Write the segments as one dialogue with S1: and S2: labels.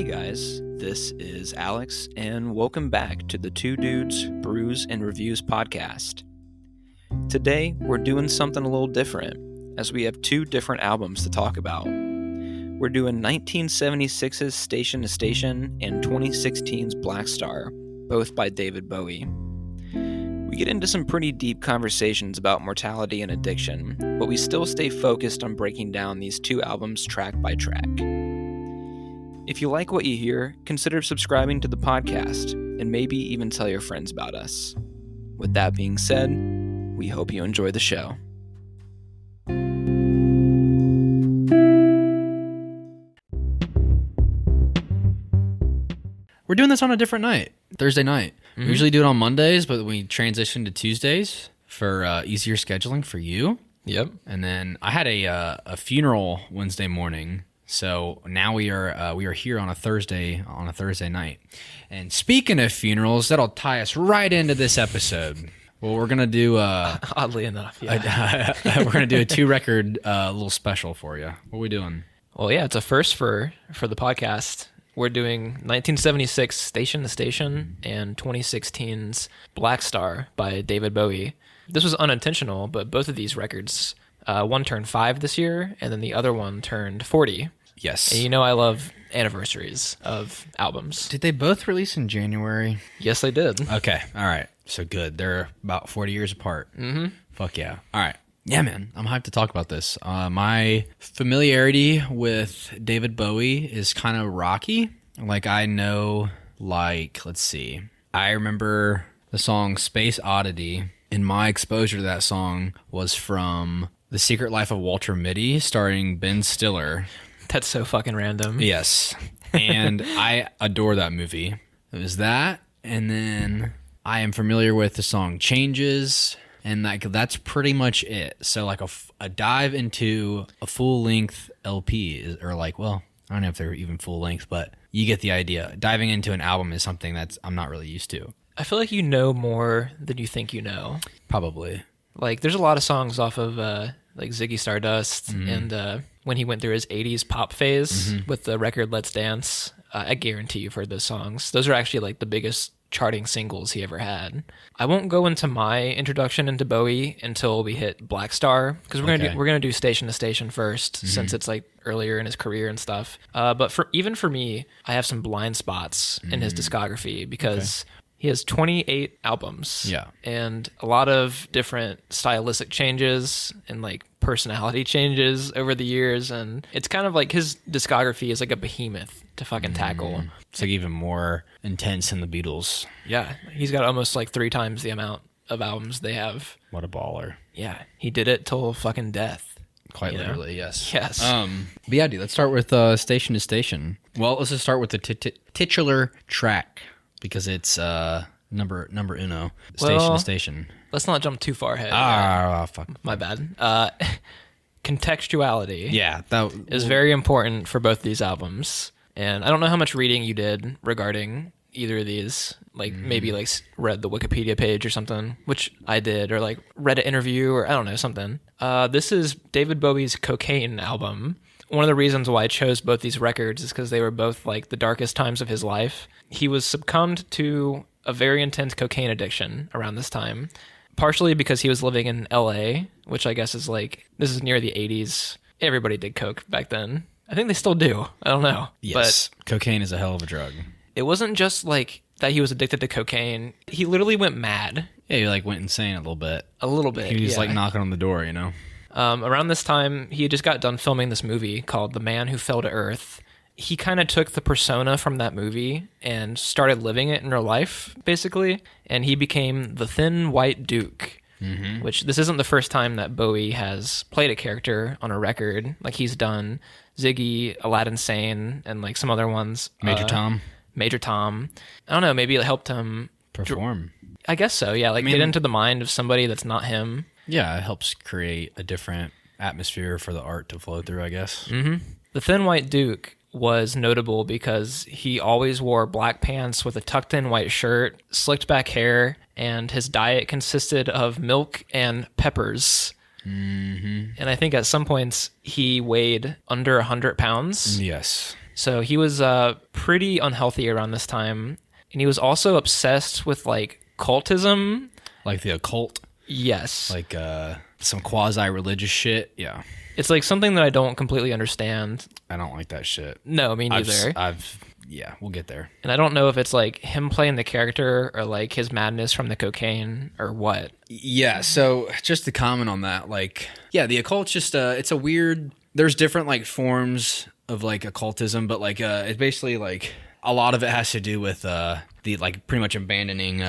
S1: Hey guys, this is Alex, and welcome back to the Two Dudes, Brews and Reviews podcast. Today, we're doing something a little different, as we have two different albums to talk about. We're doing 1976's Station to Station and 2016's Blackstar, both by David Bowie. We get into some pretty deep conversations about mortality and addiction, but we still stay focused on breaking down these two albums track by track. If you like what you hear, consider subscribing to the podcast, and maybe even tell your friends about us. With that being said, we hope you enjoy the show.
S2: We're doing this on a different night, Thursday night. We usually do it on Mondays, but we transitioned to Tuesdays for easier scheduling for you.
S1: Yep.
S2: And then I had a funeral Wednesday morning, so now we are here on a Thursday night. And speaking of funerals, that'll tie us right into this episode. Well, we're gonna do
S1: oddly enough, yeah.
S2: we're gonna do a 2-record little special for you. What are we doing?
S1: Well, yeah, it's a first for the podcast. We're doing 1976 Station to Station and 2016's Blackstar by David Bowie. This was unintentional, but both of these records, one turned 5 this year, and then the other one turned 40.
S2: Yes.
S1: And you know I love anniversaries of albums.
S2: Did they both release in January?
S1: Yes, they did.
S2: Okay. All right. So good. They're about 40 years apart. Mm-hmm. Fuck yeah. All right. Yeah, man. I'm hyped to talk about this. My familiarity with David Bowie is kind of rocky. Like, I know, let's see. I remember the song Space Oddity, and my exposure to that song was from The Secret Life of Walter Mitty, starring Ben Stiller.
S1: That's so fucking random.
S2: Yes. And I adore that movie. It was that, and then I am familiar with the song Changes, and that's pretty much it. So like a dive into a full-length LP, I don't know if they're even full-length, but you get the idea. Diving into an album is something I'm not really used to.
S1: I feel like you know more than you think you know.
S2: Probably.
S1: Like, there's a lot of songs off of like Ziggy Stardust and when he went through his 80s pop phase with the record Let's Dance. I guarantee you've heard those songs. Those are actually like the biggest charting singles he ever had. I won't go into my introduction into Bowie until we hit Blackstar, because we're gonna do Station to Station first, since it's like earlier in his career and stuff. But for me, I have some blind spots in his discography because he has 28 albums.
S2: Yeah.
S1: And a lot of different stylistic changes and like personality changes over the years. And it's kind of like his discography is like a behemoth to fucking tackle.
S2: It's like even more intense than the Beatles.
S1: Yeah. He's got almost like 3 times the amount of albums they have.
S2: What a baller.
S1: Yeah. He did it till fucking death.
S2: Quite literally, yes.
S1: Yes.
S2: But yeah, dude, let's start with Station to Station. Well, let's just start with the titular track, because it's number uno, Station to Station.
S1: Let's not jump too far ahead.
S2: Fuck.
S1: My bad. Contextuality.
S2: Yeah,
S1: is very important for both these albums. And I don't know how much reading you did regarding either of these. Like maybe like read the Wikipedia page or something, which I did, or like read an interview, or I don't know, something. This is David Bowie's Cocaine album. One of the reasons why I chose both these records is because they were both like the darkest times of his life. He was succumbed to a very intense cocaine addiction around this time, partially because he was living in LA, which I guess is like, this is near the 80s. Everybody did coke back then. I think they still do. I don't know.
S2: Yes, but cocaine is a hell of a drug.
S1: It wasn't just like that he was addicted to cocaine. He literally went mad.
S2: Yeah, he like went insane a little bit.
S1: He
S2: was like knocking on the door, you know?
S1: Around this time, he had just got done filming this movie called The Man Who Fell to Earth. He kind of took the persona from that movie and started living it in real life, basically. And he became the Thin White Duke, which this isn't the first time that Bowie has played a character on a record. Like, he's done Ziggy, Aladdin Sane, and like some other ones. Major Tom. I don't know, maybe it helped him
S2: perform.
S1: I guess so, yeah. Like, get into the mind of somebody that's not him.
S2: Yeah, it helps create a different atmosphere for the art to flow through, I guess.
S1: The Thin White Duke was notable because he always wore black pants with a tucked-in white shirt, slicked back hair, and his diet consisted of milk and peppers. And I think at some points he weighed under 100 pounds.
S2: Yes.
S1: So he was pretty unhealthy around this time, and he was also obsessed with like cultism.
S2: Like the occult?
S1: Yes.
S2: Like some quasi-religious shit? Yeah.
S1: It's like something that I don't completely understand.
S2: I don't like that shit.
S1: No, me neither.
S2: Yeah, we'll get there.
S1: And I don't know if it's like him playing the character or like his madness from the cocaine or what.
S2: Yeah, so just to comment on that, like, yeah, the occult's just, it's a weird, there's different like forms of like occultism, but like, it's basically like, a lot of it has to do with the like pretty much abandoning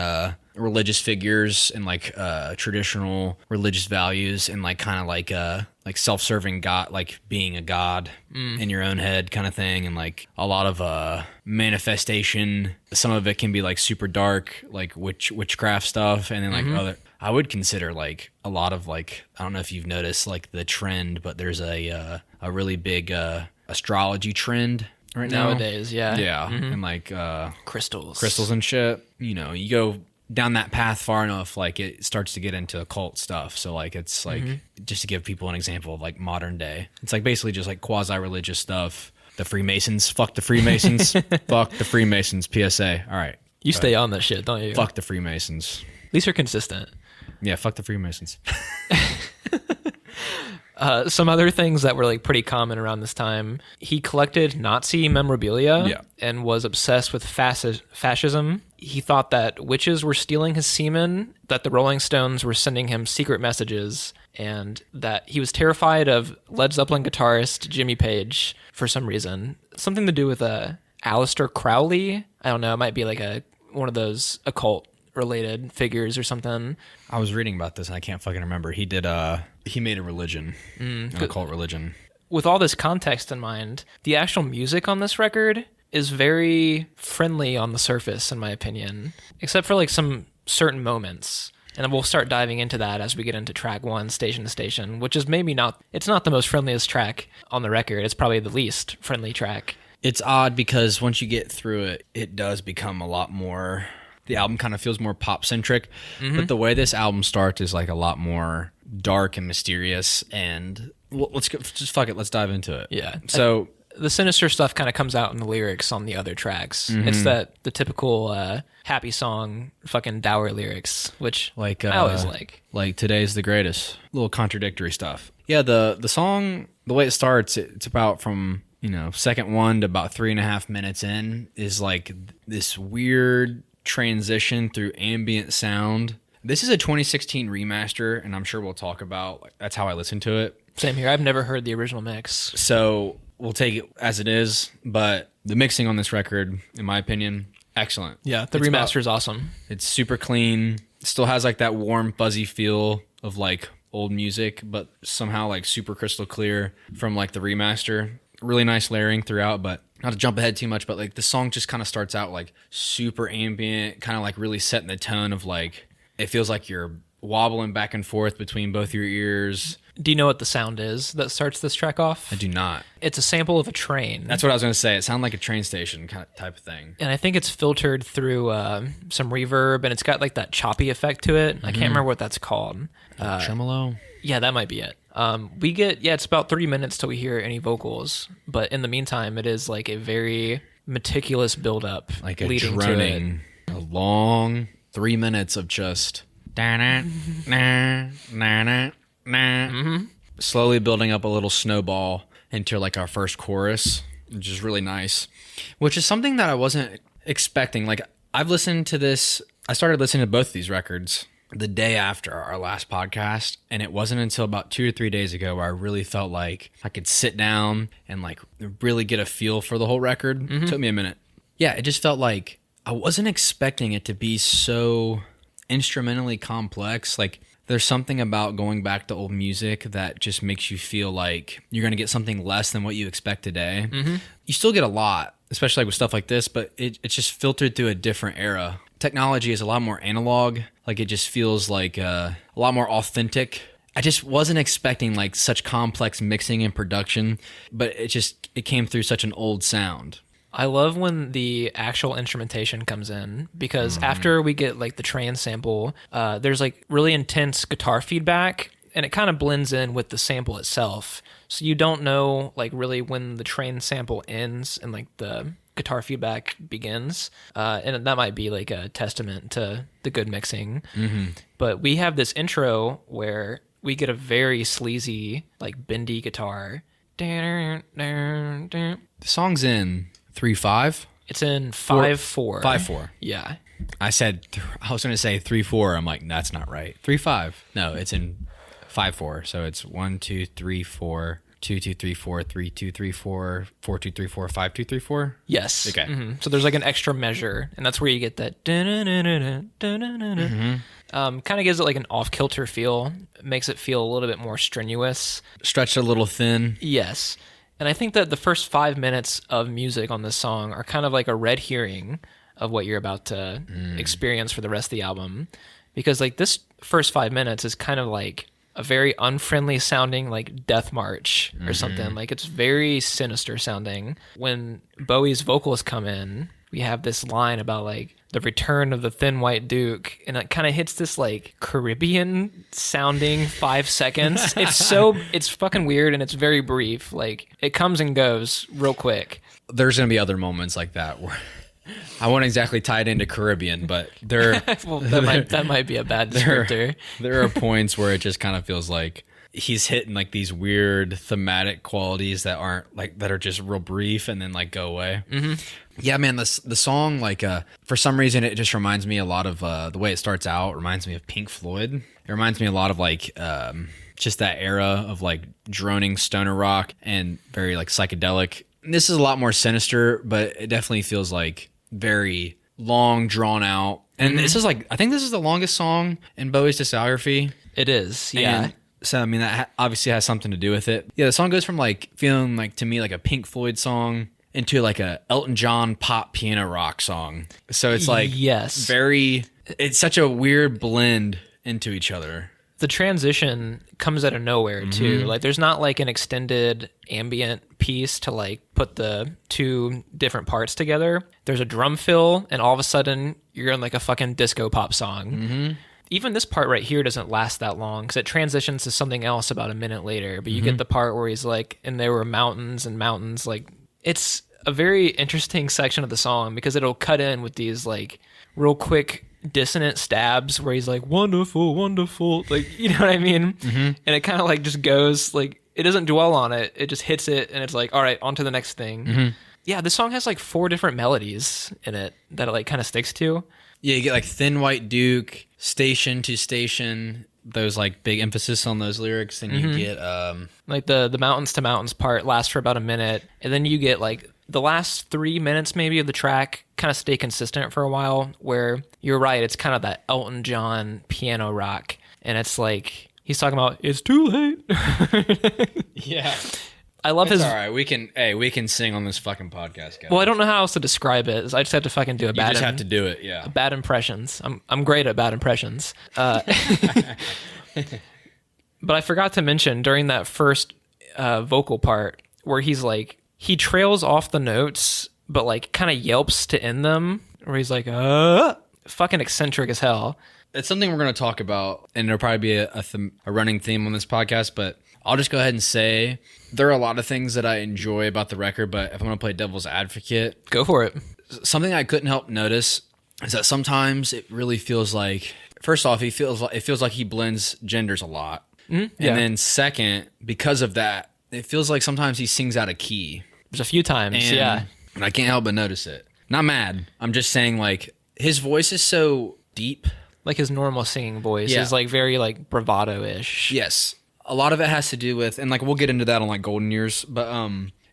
S2: religious figures and like traditional religious values and like kind of like self-serving God, like being a god in your own head kind of thing, and like a lot of manifestation. Some of it can be like super dark, like witchcraft stuff, and then like other. I would consider like a lot of like, I don't know if you've noticed like the trend, but there's a really big astrology trend right
S1: nowadays.
S2: Yeah, and like crystals and shit. You know, you go down that path far enough, like it starts to get into occult stuff. So like it's like just to give people an example of like modern day, it's like basically just like quasi-religious stuff. The Freemasons, fuck the Freemasons. Fuck the Freemasons. PSA. All right,
S1: you stay on that shit, don't you?
S2: Fuck the Freemasons.
S1: At least you're consistent.
S2: Yeah, fuck the Freemasons.
S1: Some other things that were like pretty common around this time. He collected Nazi memorabilia and was obsessed with fascism. He thought that witches were stealing his semen, that the Rolling Stones were sending him secret messages, and that he was terrified of Led Zeppelin guitarist Jimmy Page for some reason. Something to do with Aleister Crowley. I don't know. It might be like one of those occult related figures or something.
S2: I was reading about this and I can't fucking remember. He did he made a religion, an occult religion.
S1: With all this context in mind, the actual music on this record is very friendly on the surface, in my opinion, except for like some certain moments. And we'll start diving into that as we get into track 1, Station to Station, which is maybe it's not the most friendliest track on the record. It's probably the least friendly track.
S2: It's odd because once you get through it, it does become a lot more, the album kind of feels more pop-centric, but the way this album starts is like a lot more dark and mysterious, and let's go, just fuck it, let's dive into it.
S1: Yeah.
S2: So
S1: the sinister stuff kind of comes out in the lyrics on the other tracks. It's the typical happy song fucking dour lyrics, which like I always
S2: like today's the greatest, little contradictory stuff. Yeah, the song, the way it starts, it's about from, you know, second 1 to about 3.5 minutes in is like this weird transition through ambient sound. This is a 2016 remaster, and I'm sure we'll talk about, like, that's how I listen to it.
S1: Same here. I've never heard the original mix.
S2: So we'll take it as it is, but the mixing on this record, in my opinion, excellent.
S1: Yeah, the remaster is awesome.
S2: It's super clean. It still has like that warm, fuzzy feel of like old music, but somehow like super crystal clear from like the remaster. Really nice layering throughout, but not to jump ahead too much, but like the song just kind of starts out like super ambient, kind of like really setting the tone of like, it feels like you're wobbling back and forth between both your ears.
S1: Do you know what the sound is that starts this track off?
S2: I do not.
S1: It's a sample of a train.
S2: That's what I was going to say. It sounded like a train station kind of type of thing.
S1: And I think it's filtered through some reverb, and it's got like that choppy effect to it. I can't remember what that's called.
S2: Tremolo?
S1: Yeah, that might be it. It's about 3 minutes till we hear any vocals. But in the meantime, it is like a very meticulous build-up.
S2: Like a droning, a long 3 minutes of just slowly building up a little snowball into like our first chorus, which is really nice, which is something that I wasn't expecting. Like, I've listened to this, I started listening to both these records the day after our last podcast, and it wasn't until about 2 or 3 days ago where I really felt like I could sit down and like really get a feel for the whole record. It took me a minute. Yeah, it just felt like I wasn't expecting it to be so instrumentally complex. Like, there's something about going back to old music that just makes you feel like you're going to get something less than what you expect today. You still get a lot, especially with stuff like this, but it's just filtered through a different era. Technology is a lot more analog. Like, it just feels like a lot more authentic. I just wasn't expecting like such complex mixing and production, but it came through such an old sound.
S1: I love when the actual instrumentation comes in, because after we get like the train sample, there's like really intense guitar feedback, and it kind of blends in with the sample itself. So you don't know like really when the train sample ends and like the guitar feedback begins. And that might be like a testament to the good mixing. Mm-hmm. But we have this intro where we get a very sleazy, like bendy guitar.
S2: The song's in 3/5.
S1: It's in 5/4.
S2: 5/4.
S1: Yeah.
S2: I was going to say 3/4. I'm like, that's not right. 3/5. No, it's in 5/4. So it's 1 2 3 4 2 2 3 4 3 2 3 4 4 2 3 4 5 2 3 4.
S1: Yes.
S2: Okay.
S1: Mm-hmm. So there's like an extra measure, and that's where you get that. Kind of gives it like an off-kilter feel. Makes it feel a little bit more strenuous.
S2: Stretched a little thin.
S1: Yes. And I think that the first 5 minutes of music on this song are kind of like a red herring of what you're about to experience for the rest of the album. Because like this first 5 minutes is kind of like a very unfriendly sounding like death march or something. Like it's very sinister sounding. When Bowie's vocals come in, we have this line about like the return of the thin white duke, and it kind of hits this like Caribbean sounding 5 seconds. It's fucking weird, and it's very brief. Like it comes and goes real quick.
S2: There's gonna be other moments like that where I won't exactly tie it into Caribbean, but
S1: well, that might be a bad descriptor.
S2: There are points where it just kind of feels like he's hitting like these weird thematic qualities that are just real brief and then like go away. Mm-hmm. Yeah, man, the song, like for some reason it just reminds me a lot of the way it starts out reminds me of Pink Floyd. It reminds me a lot of like just that era of like droning stoner rock and very like psychedelic. This is a lot more sinister, but it definitely feels like very long, drawn out. And this is like, I think this is the longest song in Bowie's discography.
S1: It is, yeah.
S2: And so, I mean, that obviously has something to do with it. Yeah, the song goes from like feeling like, to me, like a Pink Floyd song into like a Elton John pop piano rock song. So it's like,
S1: yes,
S2: it's such a weird blend into each other.
S1: The transition comes out of nowhere too. Like there's not like an extended ambient piece to like put the two different parts together. There's a drum fill, and all of a sudden you're in like a fucking disco pop song. Even this part right here doesn't last that long because it transitions to something else about a minute later. But you get the part where he's like, and there were mountains and mountains. Like it's a very interesting section of the song because it'll cut in with these like real quick dissonant stabs where he's like, wonderful, wonderful. Like, you know what I mean? And it kind of like just goes like, it doesn't dwell on it. It just hits it and it's like, all right, on to the next thing. Yeah, this song has like 4 different melodies in it that it like kind of sticks to.
S2: Yeah, you get like Thin White Duke, Station to Station, those like big emphasis on those lyrics. And you get
S1: like the mountains to mountains part lasts for about a minute. And then you get like the last 3 minutes maybe of the track kind of stay consistent for a while where you're right. It's kind of that Elton John piano rock. And it's like, he's talking about, it's too late.
S2: Yeah.
S1: I love his.
S2: All right, we can sing on this fucking podcast, guys.
S1: Well, I don't know how else to describe it. I just have to fucking do
S2: You just have to do it, yeah.
S1: Bad impressions. I'm great at bad impressions. But I forgot to mention during that first vocal part where he's like, he trails off the notes, but like kind of yelps to end them, where he's like, fucking eccentric as hell.
S2: It's something we're going to talk about, and it'll probably be a running theme on this podcast, but I'll just go ahead and say there are a lot of things that I enjoy about the record, but if I'm going to play devil's advocate,
S1: go for it.
S2: Something I couldn't help notice is that sometimes it really feels like, first off, it feels like he blends genders a lot. And then second, because of that, it feels like sometimes he sings out of key.
S1: There's a few times,
S2: and I can't help but notice it. Not mad. I'm just saying, like, his voice is so deep.
S1: Like his normal singing voice is like very like bravado-ish.
S2: Yes. A lot of it has to do with, and like we'll get into that on like Golden Years, but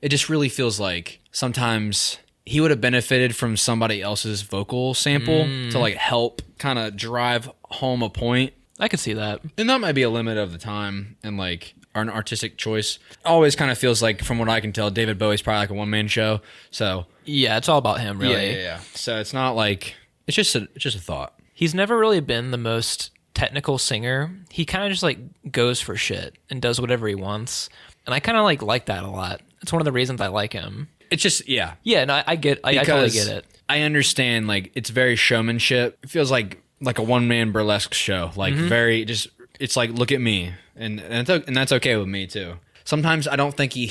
S2: it just really feels like sometimes he would have benefited from somebody else's vocal sample to like help kind of drive home a point.
S1: I could see that.
S2: And that might be a limit of the time and like an artistic choice. Always kind of feels like, from what I can tell, David Bowie's probably like a one-man show. So
S1: yeah, it's all about him, really.
S2: Yeah. So it's not like, it's just a thought.
S1: He's never really been the most technical singer. He kind of just like goes for shit and does whatever he wants. And I kind of like that a lot. It's one of the reasons I like him.
S2: It's just, yeah.
S1: Yeah, and I totally get it.
S2: I understand, like, it's very showmanship. It feels like a one-man burlesque show. Like, very, just, it's like, look at me. and that's okay with me too. Sometimes I don't think he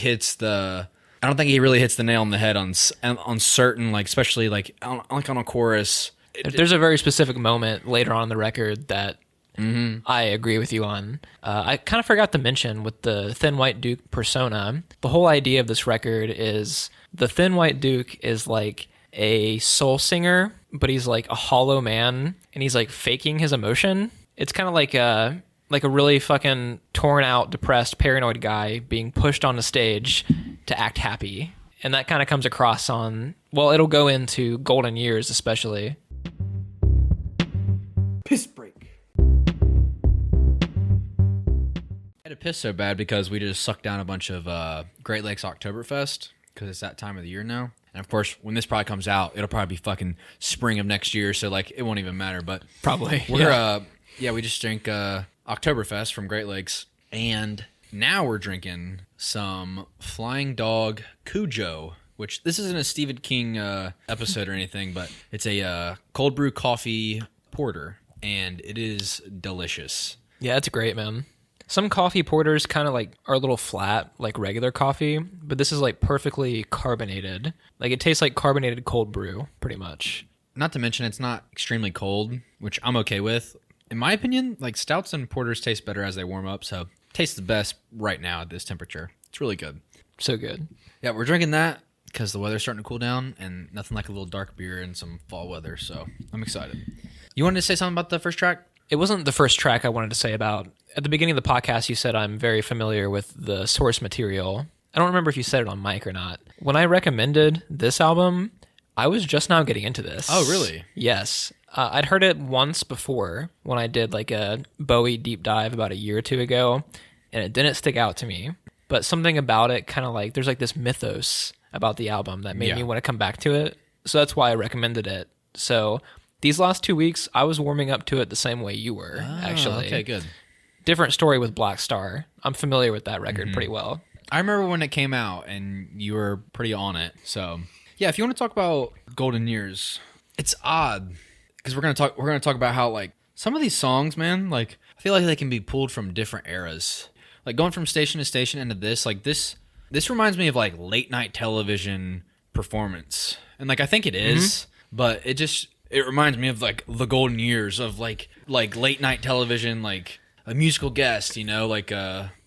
S2: really hits the nail on the head on certain, like, especially like on a chorus.
S1: There's a very specific moment later on in the record that I agree with you on. I kind of forgot to mention with the Thin White Duke persona, the whole idea of this record is the Thin White Duke is like a soul singer, but he's like a hollow man, and he's like faking his emotion. It's kind of like a really fucking torn out, depressed, paranoid guy being pushed on the stage to act happy. And that kind of comes across on, well, it'll go into Golden Years especially.
S2: Piss break. I had to piss so bad because we just sucked down a bunch of Great Lakes Oktoberfest because it's that time of the year now. And of course, when this probably comes out, it'll probably be fucking spring of next year, so like it won't even matter. But
S1: probably
S2: we just drank Oktoberfest from Great Lakes, and now we're drinking some Flying Dog Cujo, which this isn't a Stephen King episode or anything, but it's a cold brew coffee porter, and it is delicious.
S1: Yeah, it's great, man. Some coffee porters kind of like are a little flat, like regular coffee, but this is like perfectly carbonated. Like it tastes like carbonated cold brew, pretty much.
S2: Not to mention it's not extremely cold, which I'm okay with. In my opinion, like stouts and porters taste better as they warm up, so it tastes the best right now at this temperature. It's really good.
S1: So good.
S2: Yeah, we're drinking that because the weather's starting to cool down, and nothing like a little dark beer in some fall weather, so I'm excited. You wanted to say something about the first track?
S1: It wasn't the first track I wanted to say about. At the beginning of the podcast, you said I'm very familiar with the source material. I don't remember if you said it on mic or not. When I recommended this album, I was just now getting into this.
S2: Oh, really?
S1: Yes. I'd heard it once before when I did like a Bowie deep dive about a year or two ago, and it didn't stick out to me. But something about it kind of like, there's like this mythos about the album that made me want to come back to it. So that's why I recommended it. So these last 2 weeks, I was warming up to it the same way you were, actually.
S2: Okay, good.
S1: Different story with Blackstar. I'm familiar with that record pretty well.
S2: I remember when it came out, and you were pretty on it. So, yeah, if you want to talk about Golden Years, it's odd because we're gonna talk about how like some of these songs, man, like I feel like they can be pulled from different eras. Like going from station to station into this, like this reminds me of like late night television performance, and like I think it is, but it reminds me of like the golden years of like late night television, like a musical guest, you know, like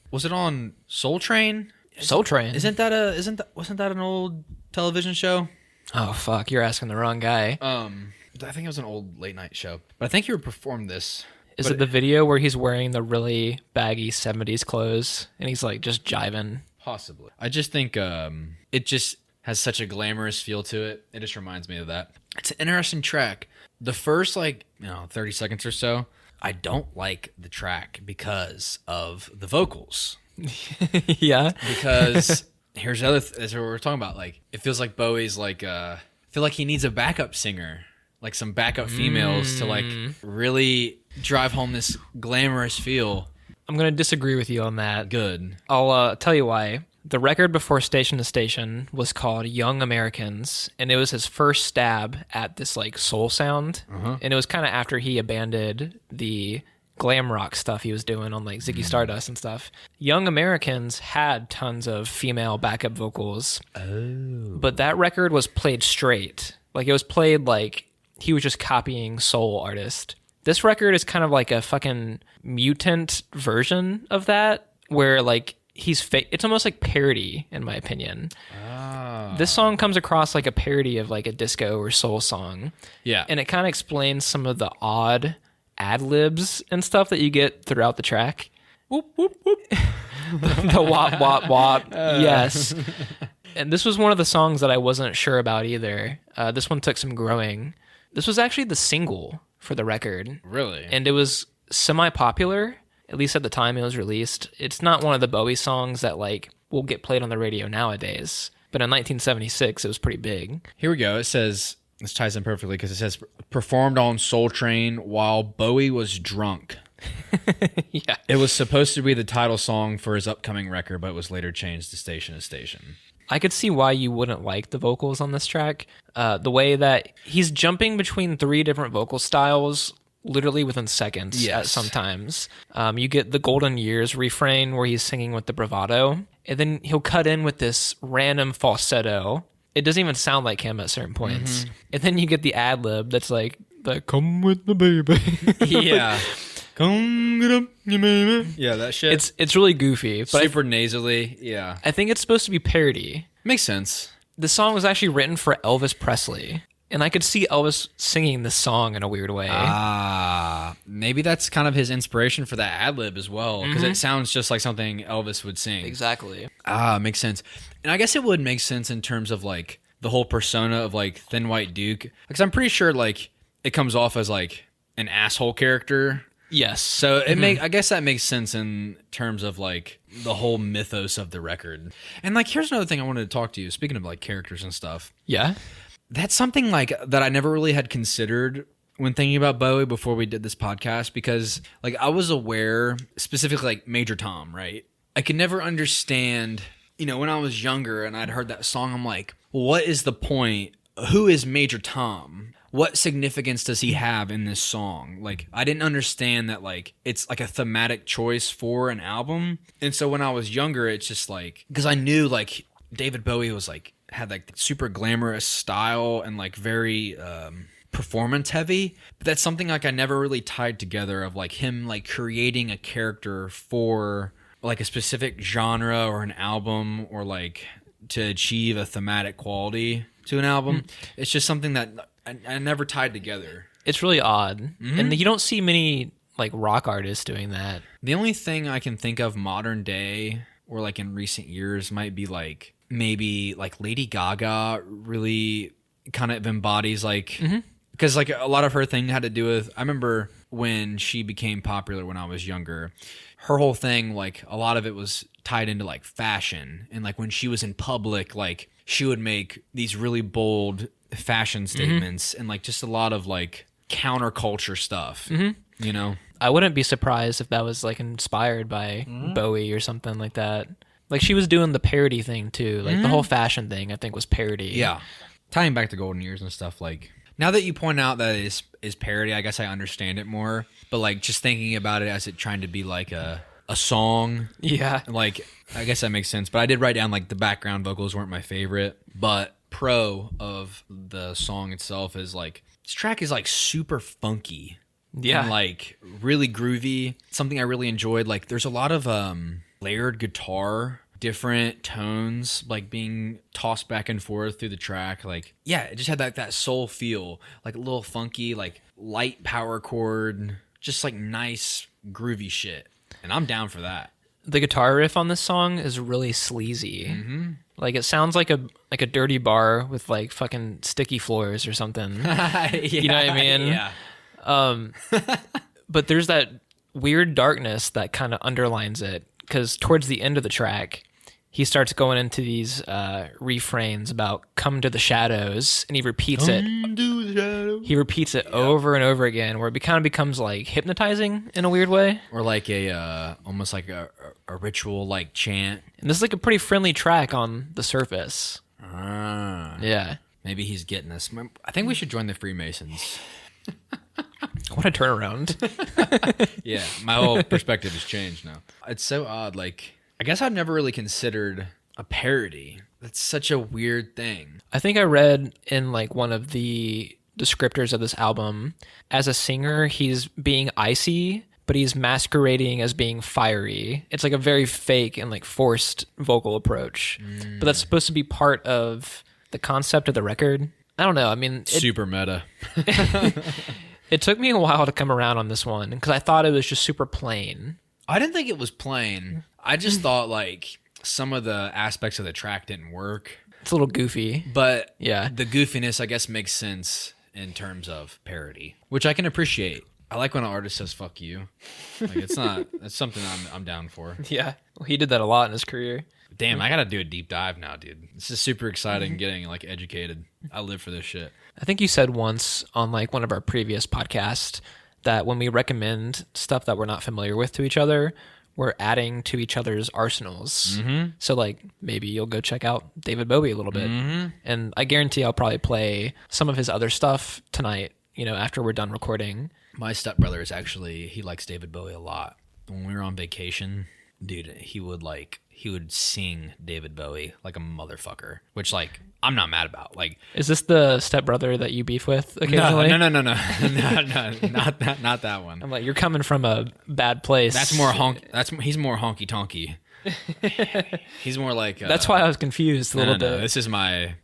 S2: was it on Soul Train?
S1: Soul Train.
S2: Wasn't that an old television show?
S1: Oh fuck, you're asking the wrong guy.
S2: I think it was an old late night show, but I think you performed this.
S1: Is it the video where he's wearing the really baggy 70s clothes and he's like just jiving?
S2: Possibly. I just think it just has such a glamorous feel to it. It just reminds me of that. It's an interesting track. The first 30 seconds or so, I don't like the track because of the vocals.
S1: Yeah.
S2: Because here's the other that's what we're talking about. Like it feels like Bowie's like I feel like he needs a backup singer, like some backup females to like really drive home this glamorous feel.
S1: I'm going to disagree with you on that.
S2: Good.
S1: I'll tell you why. The record before Station to Station was called Young Americans, and it was his first stab at this like soul sound. And it was kind of after he abandoned the glam rock stuff he was doing on like Ziggy Stardust and stuff. Young Americans had tons of female backup vocals. But that record was played straight. Like it was played like he was just copying soul artists. This record is kind of like a fucking mutant version of that, where like it's almost like parody, in my opinion. This song comes across like a parody of like a disco or soul song. Yeah. And it kind of explains some of the odd ad-libs and stuff that you get throughout the track. Whoop, whoop, whoop. The wop, wop, wop. Yes. And this was one of the songs that I wasn't sure about either. This one took some growing. This was actually the single for the record.
S2: Really?
S1: And it was semi-popular, at least at the time it was released. It's not one of the Bowie songs that like will get played on the radio nowadays. But in 1976, it was pretty big.
S2: Here we go. It says, this ties in perfectly because it says, performed on Soul Train while Bowie was drunk.
S1: Yeah.
S2: It was supposed to be the title song for his upcoming record, but it was later changed to Station to Station.
S1: I could see why you wouldn't like the vocals on this track. The way that he's jumping between 3 different vocal styles literally within seconds at sometimes. You get the Golden Years refrain where he's singing with the bravado, and then he'll cut in with this random falsetto. It doesn't even sound like him at certain points. And then you get the ad-lib that's like, come with the baby.
S2: Yeah. Come get up, you baby. Yeah, that shit.
S1: It's really goofy. But
S2: super nasally. Yeah.
S1: I think it's supposed to be parody.
S2: Makes sense.
S1: The song was actually written for Elvis Presley. And I could see Elvis singing this song in a weird way.
S2: Maybe that's kind of his inspiration for that ad-lib as well. Because it sounds just like something Elvis would sing.
S1: Exactly.
S2: Makes sense. And I guess it would make sense in terms of like the whole persona of like Thin White Duke. Because I'm pretty sure like it comes off as like an asshole character.
S1: Yes.
S2: So I guess that makes sense in terms of like the whole mythos of the record. And like here's another thing I wanted to talk to you. Speaking of like characters and stuff.
S1: Yeah.
S2: That's something like that I never really had considered when thinking about Bowie before we did this podcast, because like I was aware specifically like Major Tom, right? I could never understand, you know, when I was younger and I'd heard that song, I'm like, what is the point? Who is Major Tom? What significance does he have in this song? Like, I didn't understand that, like, it's like a thematic choice for an album. And so when I was younger, it's just like, because I knew like David Bowie was like, had like super glamorous style and like very performance heavy. But that's something like I never really tied together of like him like creating a character for like a specific genre or an album or like to achieve a thematic quality to an album. It's just something that I never tied together.
S1: It's really odd. And you don't see many like rock artists doing that.
S2: The only thing I can think of modern day or like in recent years might be like maybe like Lady Gaga really kind of embodies like, because like a lot of her thing had to do with, I remember when she became popular when I was younger, her whole thing, like a lot of it was tied into like fashion. And like when she was in public, like she would make these really bold fashion statements and like just a lot of like counterculture stuff, you know?
S1: I wouldn't be surprised if that was like inspired by Bowie or something like that. Like she was doing the parody thing too. Like the whole fashion thing I think was parody.
S2: Yeah. Tying back to Golden Years and stuff, like now that you point out that it is parody, I guess I understand it more. But like just thinking about it as it trying to be like a song.
S1: Yeah.
S2: Like I guess that makes sense. But I did write down like the background vocals weren't my favorite. But pro of the song itself is like this track is like super funky.
S1: Yeah.
S2: And like really groovy. Something I really enjoyed. Like there's a lot of layered guitar, different tones like being tossed back and forth through the track. Like yeah, it just had that soul feel, like a little funky, like light power chord, just like nice groovy shit. And I'm down for that.
S1: The guitar riff on this song is really sleazy. Like it sounds like a dirty bar with like fucking sticky floors or something. You know what I mean?
S2: Yeah.
S1: But there's that weird darkness that kind of underlines it, because towards the end of the track, he starts going into these refrains about "come to the shadows," and he repeats it. He repeats it over and over again, where it kind of becomes like hypnotizing in a weird way,
S2: or like a almost like a ritual like chant.
S1: And this is like a pretty friendly track on the surface. Yeah,
S2: maybe he's getting us. I think we should join the Freemasons.
S1: What a turnaround.
S2: Yeah, my whole perspective has changed now. It's so odd. Like, I guess I've never really considered a parody. That's such a weird thing.
S1: I think I read in like one of the descriptors of this album, as a singer, he's being icy, but he's masquerading as being fiery. It's like a very fake and like forced vocal approach. But that's supposed to be part of the concept of the record. I don't know. I mean,
S2: super meta.
S1: It took me a while to come around on this one because I thought it was just super plain.
S2: I didn't think it was plain. I just thought like some of the aspects of the track didn't work.
S1: It's a little goofy.
S2: But
S1: yeah,
S2: the goofiness, I guess, makes sense in terms of parody, which I can appreciate. I like when an artist says "fuck you." Like it's not. That's something I'm down for.
S1: Yeah, well, he did that a lot in his career.
S2: Damn, I gotta do a deep dive now, dude. This is super exciting. Getting like educated. I live for this shit.
S1: I think you said once on like one of our previous podcasts that when we recommend stuff that we're not familiar with to each other, we're adding to each other's arsenals. So like maybe you'll go check out David Bowie a little bit, and I guarantee I'll probably play some of his other stuff tonight. You know, after we're done recording.
S2: My stepbrother is actually, he likes David Bowie a lot. When we were on vacation, dude, he would sing David Bowie like a motherfucker, which like I'm not mad about. Like,
S1: is this the stepbrother that you beef with occasionally?
S2: No, not that one.
S1: I'm like, you're coming from a bad place.
S2: He's more honky tonky. He's more like.
S1: That's why I was confused a little bit.
S2: This is my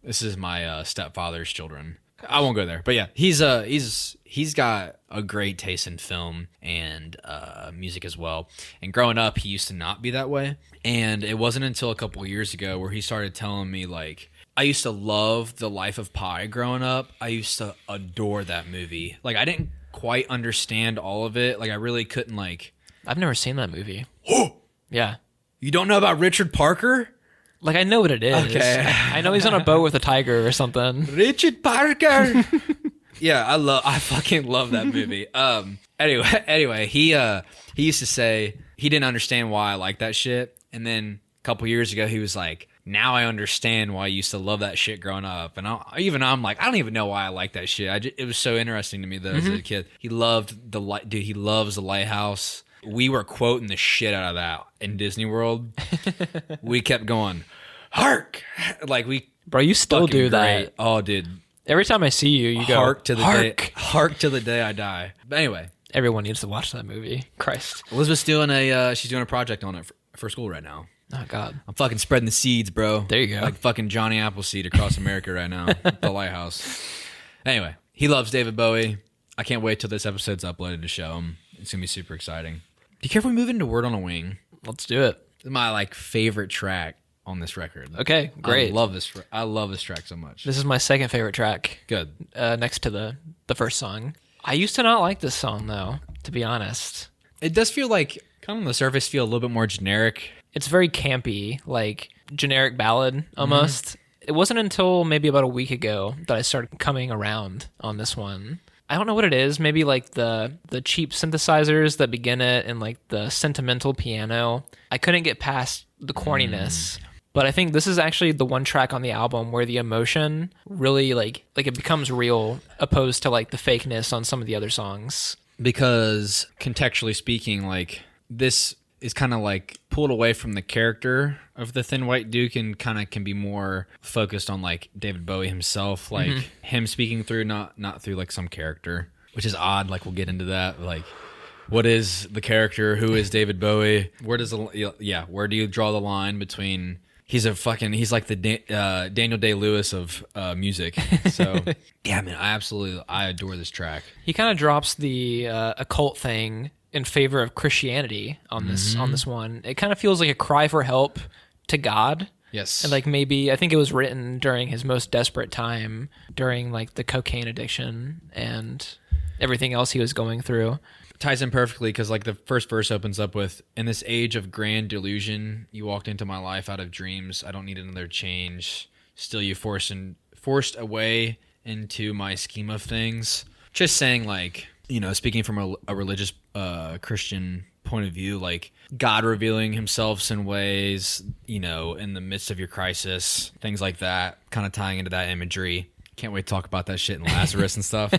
S2: stepfather's children. I won't go there, but yeah, he's got a great taste in film and music as well. And growing up, he used to not be that way. And it wasn't until a couple of years ago where he started telling me, like, I used to love The Life of Pi growing up. I used to adore that movie. Like, I didn't quite understand all of it. Like, I really couldn't, like.
S1: I've never seen that movie. Yeah.
S2: You don't know about Richard Parker?
S1: Like, I know what it is.
S2: Okay.
S1: I know he's on a boat with a tiger or something.
S2: Richard Parker. Yeah, I fucking love that movie. Anyway, he used to say he didn't understand why I liked that shit. And then a couple years ago, he was like, now I understand why I used to love that shit growing up. And I'm like, I don't even know why I like that shit. It was so interesting to me that as a kid. He loved he loves The Lighthouse. We were quoting the shit out of that in Disney World. We kept going, hark! Like
S1: Bro, you still do that.
S2: Great. Oh, dude.
S1: Every time I see you, you go,
S2: hark to the day I die. But anyway.
S1: Everyone needs to watch that movie. Christ.
S2: Elizabeth's doing she's doing a project on it for school right now.
S1: Oh, God.
S2: I'm fucking spreading the seeds, bro.
S1: There you go.
S2: Like fucking Johnny Appleseed across America right now. The Lighthouse. Anyway, he loves David Bowie. I can't wait till this episode's uploaded to show him. It's going to be super exciting. Do you care if we move into Word on a Wing?
S1: Let's do it.
S2: This is my favorite track on this record.
S1: Okay, great.
S2: I love this track so much.
S1: This is my second favorite track.
S2: Good.
S1: Next to the first song. I used to not like this song, though, to be honest.
S2: It does feel like, kind of on the surface, feel a little bit more generic.
S1: It's very campy, like generic ballad almost. It wasn't until maybe about a week ago that I started coming around on this one. I don't know what it is. Maybe like the cheap synthesizers that begin it and like the sentimental piano. I couldn't get past the corniness. But I think this is actually the one track on the album where the emotion really like it becomes real opposed to like the fakeness on some of the other songs.
S2: Because contextually speaking, like this is kind of like pulled away from the character of the Thin White Duke and kind of can be more focused on like David Bowie himself, like him speaking through, not through like some character, which is odd. Like we'll get into that. Like, what is the character? Who is David Bowie? Where do you draw the line between? He's like the Daniel Day-Lewis of music. So yeah, man, I adore this track.
S1: He kind of drops the occult thing in favor of Christianity on this one. It kind of feels like a cry for help to God.
S2: Yes.
S1: And like maybe I think it was written during his most desperate time, during like the cocaine addiction and everything else he was going through.
S2: Ties in perfectly because like the first verse opens up with, in this age of grand delusion, you walked into my life out of dreams. I don't need another change. Still you forced away into my scheme of things. Just saying, like, you know, speaking from a religious Christian point of view, like God revealing himself in ways, you know, in the midst of your crisis, things like that, kind of tying into that imagery. Can't wait to talk about that shit in Lazarus and stuff.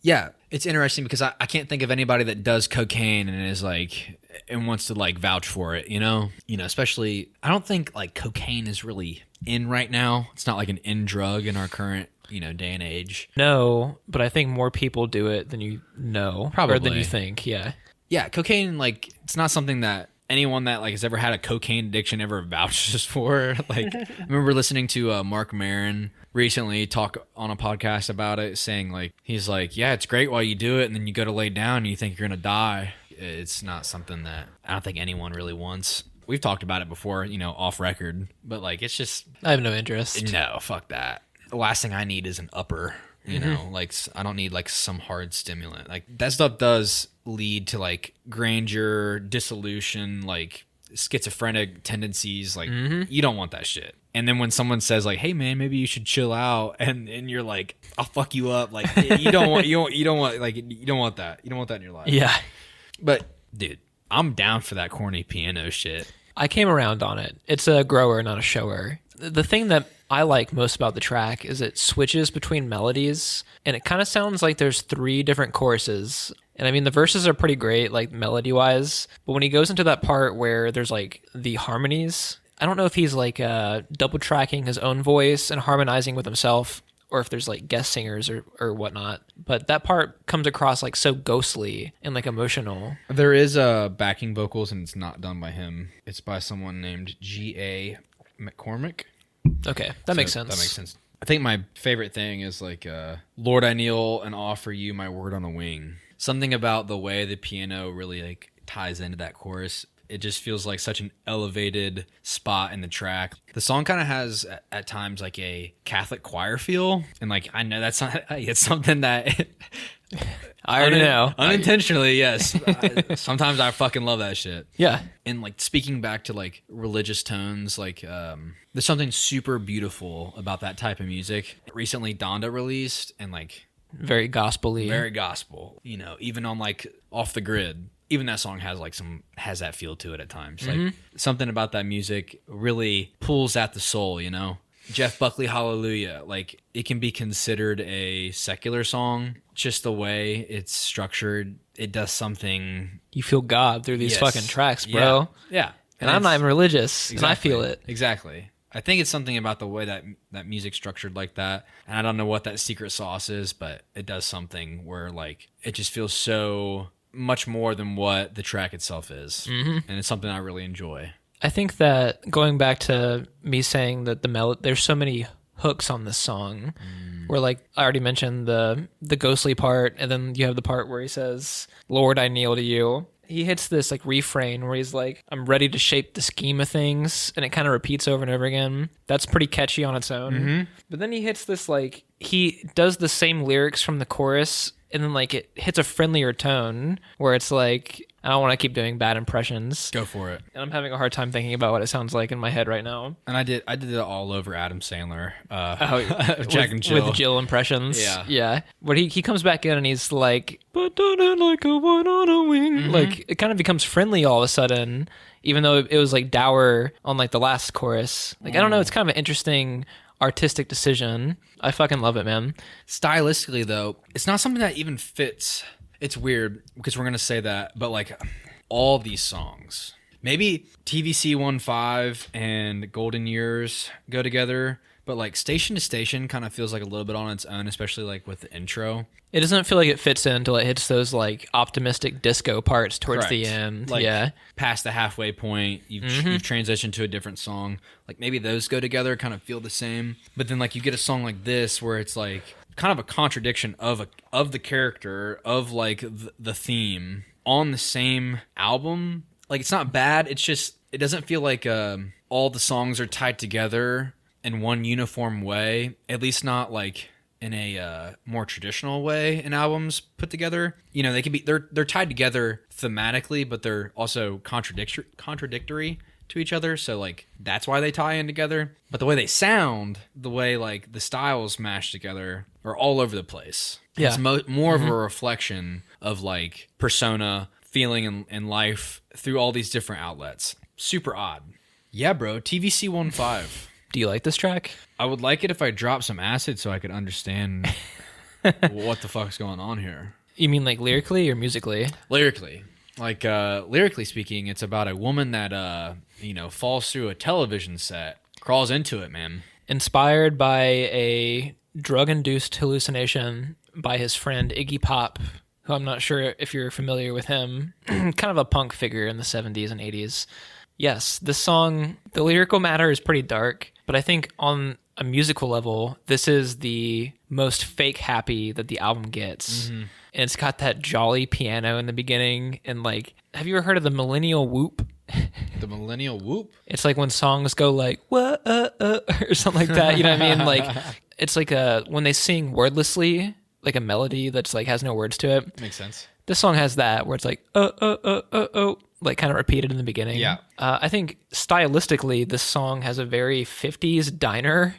S2: Yeah, it's interesting because I can't think of anybody that does cocaine and is like, and wants to like vouch for it, you know, especially, I don't think like cocaine is really in right now. It's not like an in drug in our current, day and age.
S1: No, but I think more people do it than you know.
S2: Probably.
S1: Or than you think, yeah.
S2: Yeah, cocaine, like, it's not something that anyone that like has ever had a cocaine addiction ever vouches for. Like, I remember listening to Mark Maron recently talk on a podcast about it, saying like, he's like, yeah, it's great while you do it, and then you go to lay down and you think you're gonna die. It's not something that I don't think anyone really wants. We've talked about it before, off record, but like, it's just,
S1: I have no interest.
S2: No, fuck that. The last thing I need is an upper, like I don't need like some hard stimulant. Like that stuff does lead to like grandeur, dissolution, like schizophrenic tendencies. Like you don't want that shit. And then when someone says like, "Hey man, maybe you should chill out," and you're like, "I'll fuck you up," like you don't want that. You don't want that in your life.
S1: Yeah.
S2: But dude, I'm down for that corny piano shit.
S1: I came around on it. It's a grower, not a shower. The thing that I like most about the track is it switches between melodies, and it kind of sounds like there's 3 different choruses. And I mean, the verses are pretty great, like melody-wise, but when he goes into that part where there's like the harmonies, I don't know if he's like double tracking his own voice and harmonizing with himself, or if there's like guest singers or whatnot. But that part comes across like so ghostly and like emotional.
S2: There is backing vocals, and it's not done by him. It's by someone named G.A. McCormick.
S1: Okay, that makes sense.
S2: That makes sense. I think my favorite thing is like, Lord, I kneel and offer you my word on a wing. Something about the way the piano really like ties into that chorus. It just feels like such an elevated spot in the track. The song kind of has at times like a Catholic choir feel. And like, I know that's not, it's something that
S1: I already know.
S2: Unintentionally, yes. Sometimes I fucking love that shit.
S1: Yeah.
S2: And like speaking back to like religious tones, like there's something super beautiful about that type of music. Recently Donda released, and like
S1: very gospel-y.
S2: Very gospel. You know, even on like Off the Grid, even that song has that feel to it at times. Like something about that music really pulls at the soul, you know? Jeff Buckley, Hallelujah. Like, it can be considered a secular song. Just the way it's structured, it does something.
S1: You feel God through these fucking tracks, bro.
S2: Yeah.
S1: And I'm not even religious, and I feel it.
S2: Exactly. I think it's something about the way that music's structured like that. And I don't know what that secret sauce is, but it does something where, like, it just feels so much more than what the track itself is. And it's something I really enjoy.
S1: I think that going back to me saying that there's so many hooks on this song, where like I already mentioned the ghostly part, and then you have the part where he says, "Lord, I kneel to you." He hits this like refrain where he's like, "I'm ready to shape the scheme of things," and it kind of repeats over and over again. That's pretty catchy on its own. But then he hits this like, he does the same lyrics from the chorus, and then like it hits a friendlier tone where it's like, I don't want to keep doing bad impressions.
S2: Go for it.
S1: And I'm having a hard time thinking about what it sounds like in my head right now.
S2: And I did it all over Adam Sandler.
S1: Jack and Jill. With Jill impressions. Yeah. But he comes back in and he's like, "But don't it like a one on a wing." Like, it kind of becomes friendly all of a sudden, even though it was like dour on like the last chorus. Like, I don't know, it's kind of an interesting artistic decision. I fucking love it, man.
S2: Stylistically, though, it's not something that even fits. It's weird because we're going to say that, but like all these songs, maybe TVC 1.5 and Golden Years go together, but like Station to Station kind of feels like a little bit on its own, especially like with the intro.
S1: It doesn't feel like it fits in until it hits those like optimistic disco parts towards the end.
S2: Like, past the halfway point, you've transitioned to a different song. Like maybe those go together, kind of feel the same. But then like you get a song like this where it's like kind of a contradiction of the character, of like the theme on the same album. Like, it's not bad. It's just, it doesn't feel like all the songs are tied together in one uniform way. At least not like in a more traditional way in albums put together. You know, they can be, they're tied together thematically, but they're also contradictory to each other. So like that's why they tie in together. But the way they sound, the way like the styles mash together are all over the place.
S1: Yeah.
S2: It's more of a reflection of like persona, feeling in life through all these different outlets. Super odd. Yeah, bro. TVC 1.5.
S1: Do you like this track?
S2: I would like it if I dropped some acid so I could understand what the fuck's going on here.
S1: You mean like lyrically or musically?
S2: Lyrically. Like, lyrically speaking, it's about a woman that, falls through a television set, crawls into it, man.
S1: Inspired by a drug-induced hallucination by his friend Iggy Pop, who I'm not sure if you're familiar with him. Kind of a punk figure in the 70s and 80s. Yes, this song, the lyrical matter is pretty dark, but I think on a musical level, this is the most fake happy that the album gets. And it's got that jolly piano in the beginning. And like, have you ever heard of the millennial whoop?
S2: The millennial whoop?
S1: It's like when songs go like, what, or something like that. You know what I mean? Like, it's like when they sing wordlessly, like a melody that's like has no words to it.
S2: Makes sense.
S1: This song has that where it's like, like kind of repeated in the beginning.
S2: Yeah.
S1: I think stylistically, this song has a very 50s diner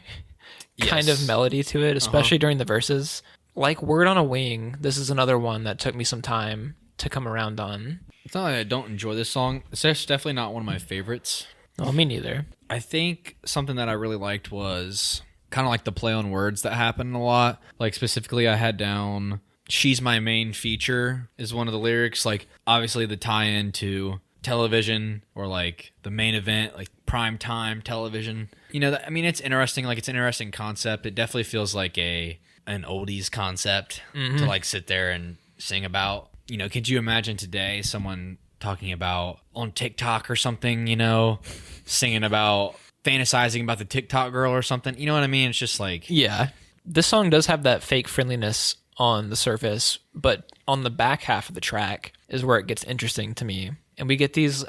S1: kind of melody to it, especially during the verses. Like Word on a Wing, this is another one that took me some time to come around on.
S2: It's not like I don't enjoy this song. It's definitely not one of my favorites.
S1: Oh, me neither.
S2: I think something that I really liked was kind of like the play on words that happened a lot. Like specifically, I had down "She's my main feature" is one of the lyrics. Like obviously the tie-in to television or like the main event, like prime time television. You know, I mean, it's interesting. Like it's an interesting concept. It definitely feels like an oldies concept to like sit there and sing about. You know, could you imagine today someone talking about on TikTok or something, you know, singing about fantasizing about the TikTok girl or something? You know what I mean? It's just like...
S1: Yeah. This song does have that fake friendliness on the surface, but on the back half of the track is where it gets interesting to me. And we get these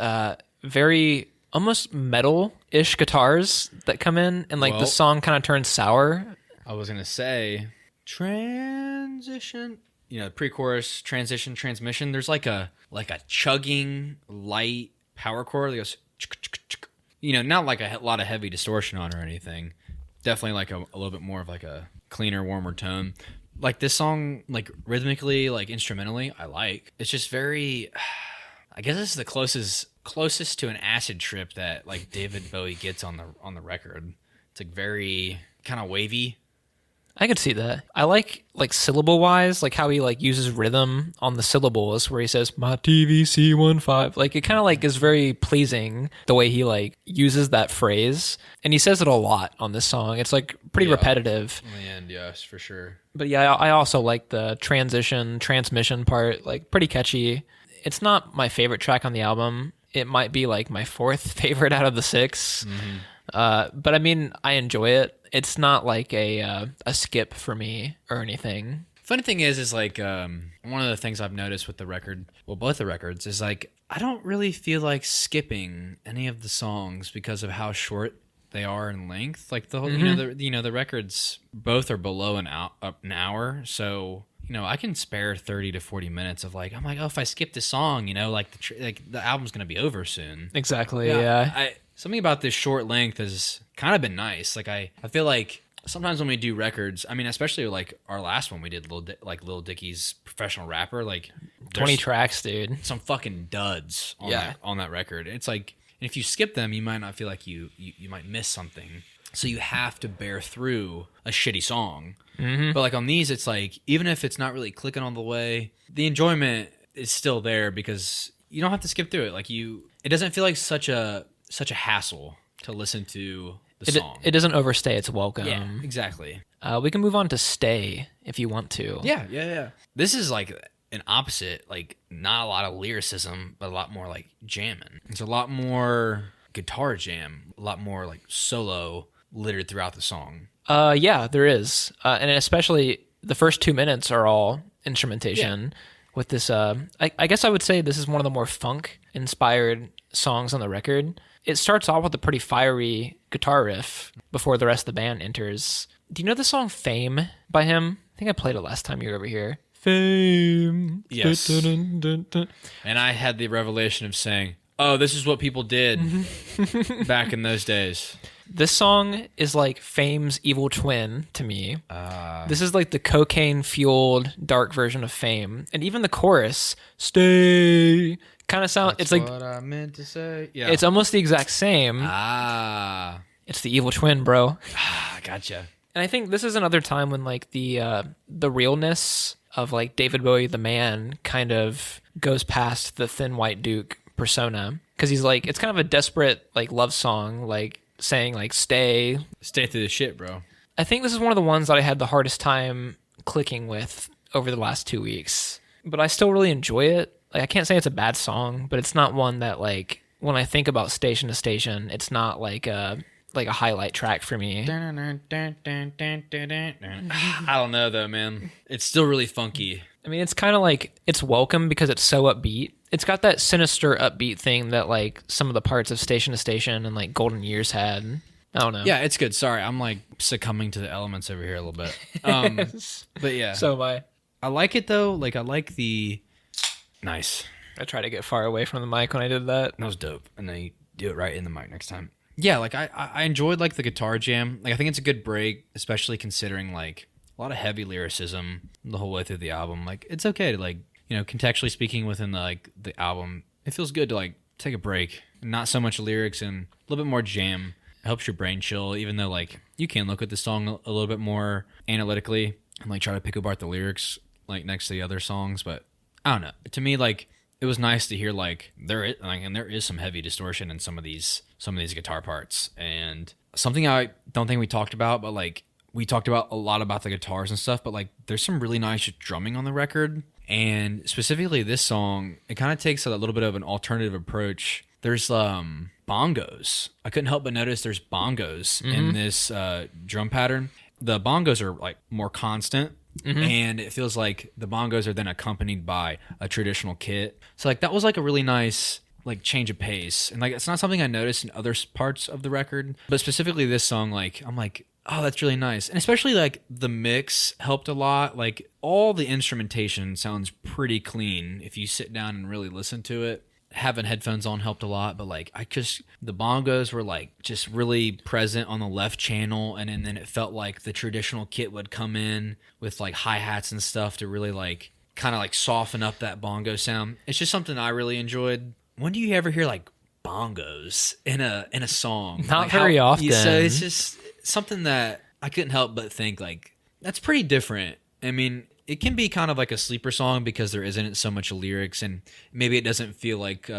S1: very almost metal-ish guitars that come in, and like the song kind of turns sour.
S2: I was going to say transition... You know, pre-chorus, transition, transmission. There's like a chugging light power chord that goes, you know, not like a lot of heavy distortion on or anything. Definitely like a little bit more of like a cleaner, warmer tone. Like this song, like rhythmically, like instrumentally, I like. It's just very, I guess this is the closest to an acid trip that like David Bowie gets on the record. It's like very kind of wavy.
S1: I could see that. I like syllable wise, like how he like uses rhythm on the syllables where he says my TVC15. Like it kind of like is very pleasing the way he like uses that phrase, and he says it a lot on this song. It's like pretty repetitive.
S2: In the end, yes, for sure.
S1: But yeah, I also like the transmission part, like pretty catchy. It's not my favorite track on the album. It might be like my fourth favorite out of the 6. But I mean, I enjoy it. It's not like a skip for me or anything.
S2: Funny thing is like one of the things I've noticed with the record, well, both the records, is like I don't really feel like skipping any of the songs because of how short they are in length. Like the whole, the records both are below an hour, so you know I can spare 30 to 40 minutes of like I'm like, oh, if I skip this song, you know, like the album's gonna be over soon.
S1: Exactly. Yeah.
S2: Something about this short length has kind of been nice. Like I feel like sometimes when we do records, I mean, especially like our last one we did, Lil Dicky's Professional Rapper, like
S1: 20 tracks, dude.
S2: Some fucking duds on that record. It's like, and if you skip them, you might not feel like you might miss something. So you have to bear through a shitty song. But like on these, it's like, even if it's not really clicking all the way, the enjoyment is still there because you don't have to skip through it. Like it doesn't feel like such a hassle to listen to the song. It
S1: doesn't overstay its welcome.
S2: Yeah, exactly.
S1: We can move on to Stay if you want to.
S2: Yeah. This is like an opposite, like not a lot of lyricism, but a lot more like jamming. It's a lot more guitar jam, a lot more like solo littered throughout the song.
S1: Yeah, there is. And especially the first 2 minutes are all instrumentation with this. I guess I would say this is one of the more funk-inspired songs on the record. It starts off with a pretty fiery guitar riff before the rest of the band enters. Do you know the song Fame by him? I think I played it last time you were over here. Fame.
S2: Yes. Dun, dun, dun, dun. And I had the revelation of saying, oh, this is what people did back in those days.
S1: This song is like Fame's evil twin to me. This is like the cocaine-fueled dark version of Fame. And even the chorus, Stay, kind of sound. It's like what I meant to say. Yeah, it's almost the exact same. It's the evil twin, bro.
S2: Gotcha.
S1: And I think this is another time when like the realness of like David Bowie the man kind of goes past the Thin White Duke persona, because he's like, it's kind of a desperate like love song, like saying like stay
S2: through the shit, bro.
S1: I think this is one of the ones that I had the hardest time clicking with over the last 2 weeks, but I still really enjoy it. Like, I can't say it's a bad song, but it's not one that, like, when I think about Station to Station, it's not like a highlight track for me.
S2: I don't know though, man. It's still really funky.
S1: I mean, it's kind of like, it's welcome because it's so upbeat. It's got that sinister upbeat thing that like some of the parts of Station to Station and like Golden Years had. I don't know.
S2: Yeah, it's good. Sorry, I'm like succumbing to the elements over here a little bit. But yeah.
S1: So am I.
S2: I like it though. Like I like the... Nice.
S1: I tried to get far away from the mic when I did that.
S2: That was dope. And then you do it right in the mic next time. Yeah, like I enjoyed like the guitar jam. Like I think it's a good break, especially considering like a lot of heavy lyricism the whole way through the album. Like it's okay to like, you know, contextually speaking within the album, it feels good to like take a break. Not so much lyrics and a little bit more jam. It helps your brain chill, even though like you can look at the song a little bit more analytically and like try to pick apart the lyrics like next to the other songs. But I don't know. To me, like it was nice to hear like there is some heavy distortion in some of these guitar parts, and something I don't think we talked about, but like we talked about a lot about the guitars and stuff, but like there's some really nice drumming on the record. And specifically this song, it kind of takes a little bit of an alternative approach. There's bongos. I couldn't help but notice there's bongos in this drum pattern. The bongos are like more constant, and it feels like the bongos are then accompanied by a traditional kit. So like that was like a really nice like change of pace, and like it's not something I noticed in other parts of the record, but specifically this song, like I'm like, oh, that's really nice. And especially like the mix helped a lot. Like all the instrumentation sounds pretty clean if you sit down and really listen to it. Having headphones on helped a lot, but like the bongos were like just really present on the left channel, and then it felt like the traditional kit would come in with like hi-hats and stuff to really like kind of like soften up that bongo sound. It's just something I really enjoyed. When do you ever hear like bongos in a song?
S1: Not
S2: like
S1: very often.
S2: So it's just something that I couldn't help but think like that's pretty different. I mean, it can be kind of like a sleeper song because there isn't so much lyrics, and maybe it doesn't feel like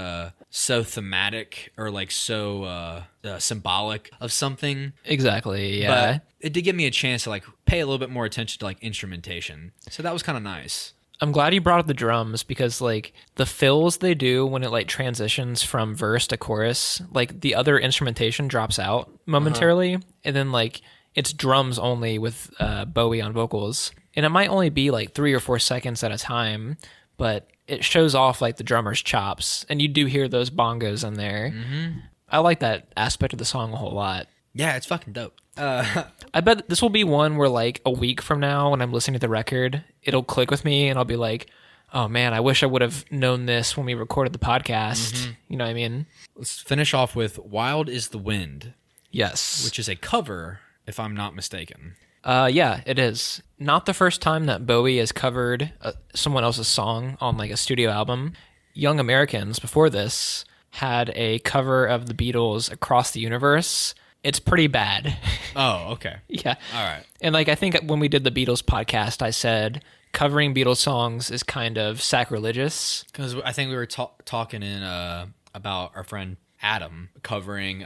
S2: so thematic or like so symbolic of something.
S1: Exactly, yeah.
S2: But it did give me a chance to like pay a little bit more attention to like instrumentation. So that was kind of nice.
S1: I'm glad you brought up the drums because like the fills they do when it like transitions from verse to chorus, like the other instrumentation drops out momentarily, and then like it's drums only with Bowie on vocals. And it might only be like 3 or 4 seconds at a time, but it shows off like the drummer's chops, and you do hear those bongos in there. I like that aspect of the song a whole lot.
S2: Yeah, it's fucking dope.
S1: I bet this will be one where like a week from now when I'm listening to the record, it'll click with me and I'll be like, oh man, I wish I would have known this when we recorded the podcast. You know what I mean?
S2: Let's finish off with Wild is the Wind.
S1: Yes.
S2: Which is a cover, if I'm not mistaken.
S1: Yeah, it is. Not the first time that Bowie has covered someone else's song on like a studio album. Young Americans, before this, had a cover of the Beatles' Across the Universe. It's pretty bad.
S2: Oh, okay.
S1: Yeah.
S2: All right.
S1: And like I think when we did the Beatles podcast, I said covering Beatles songs is kind of sacrilegious.
S2: Because I think we were talking about our friend Adam covering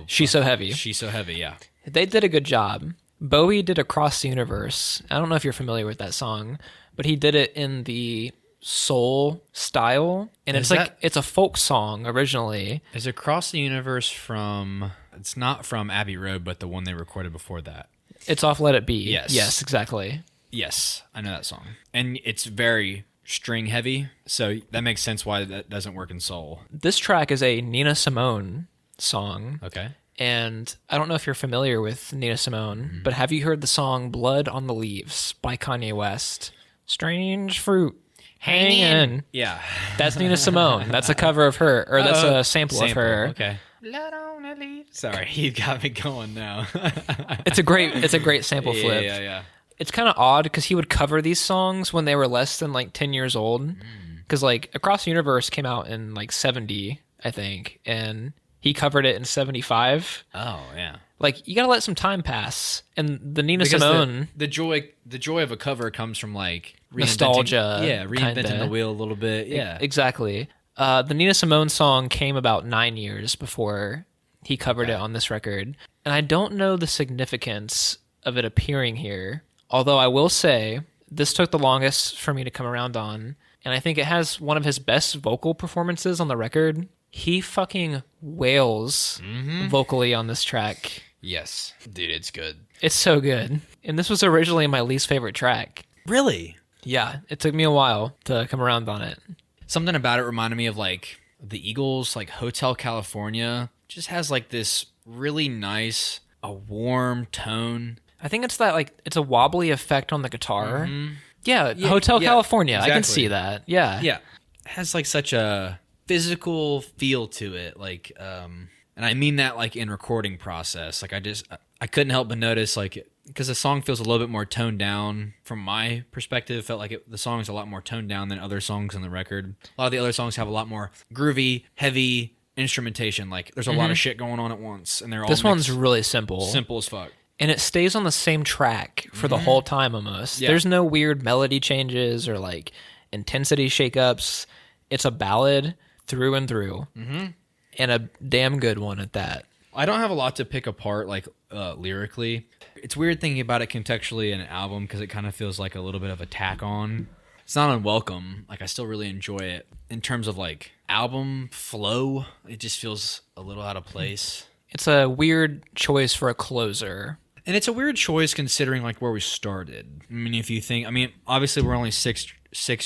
S1: She's So Heavy.
S2: She's So Heavy, yeah.
S1: They did a good job. Bowie did Across the Universe. I don't know if you're familiar with that song, but he did it in the soul style, and it's a folk song originally.
S2: Is Across the Universe from? It's not from Abbey Road, but the one they recorded before that.
S1: It's off Let It Be.
S2: Yes,
S1: exactly.
S2: Yes, I know that song, and it's very string heavy, so that makes sense why that doesn't work in soul.
S1: This track is a Nina Simone song.
S2: Okay.
S1: And I don't know if you're familiar with Nina Simone, but have you heard the song Blood on the Leaves by Kanye West? Strange fruit hanging.
S2: Yeah.
S1: That's Nina Simone. That's a cover of her, or that's a sample of her.
S2: Okay. Blood on the leaves. Sorry, you got me going now.
S1: It's a great sample flip.
S2: Yeah.
S1: It's kind of odd because he would cover these songs when they were less than like 10 years old. Because like Across the Universe came out in like 70, I think, and he covered it in 75.
S2: Oh, yeah.
S1: Like, you gotta let some time pass. And the Nina Simone...
S2: The joy of a cover comes from, like...
S1: nostalgia.
S2: Yeah, reinventing the wheel a little bit. Yeah.
S1: Exactly. The Nina Simone song came about 9 years before he covered it on this record. And I don't know the significance of it appearing here. Although I will say, this took the longest for me to come around on. And I think it has one of his best vocal performances on the record. He fucking wails vocally on this track.
S2: Yes. Dude, it's good.
S1: It's so good. And this was originally my least favorite track.
S2: Really?
S1: Yeah, it took me a while to come around on it.
S2: Something about it reminded me of like the Eagles, like Hotel California. Just has like this really nice, a warm tone.
S1: I think it's that like it's a wobbly effect on the guitar. Yeah, Hotel California. Exactly. I can see that. Yeah.
S2: Yeah. It has like such a physical feel to it, like and I mean that like in recording process. Like I couldn't help but notice like because the song feels a little bit more toned down from my perspective. It felt like the song is a lot more toned down than other songs on the record. A lot of the other songs have a lot more groovy, heavy instrumentation. Like there's a lot of shit going on at once, and they're all
S1: This one's really simple
S2: as fuck.
S1: And it stays on the same track for the whole time almost.
S2: Yeah.
S1: There's no weird melody changes or like intensity shakeups. It's a ballad through and through, and a damn good one at that.
S2: I don't have a lot to pick apart, like lyrically. It's weird thinking about it contextually in an album because it kind of feels like a little bit of a tack on. It's not unwelcome. Like I still really enjoy it. In terms of like album flow, it just feels a little out of place.
S1: It's a weird choice for a closer.
S2: And it's a weird choice considering like where we started. I mean, if you think, obviously we're only six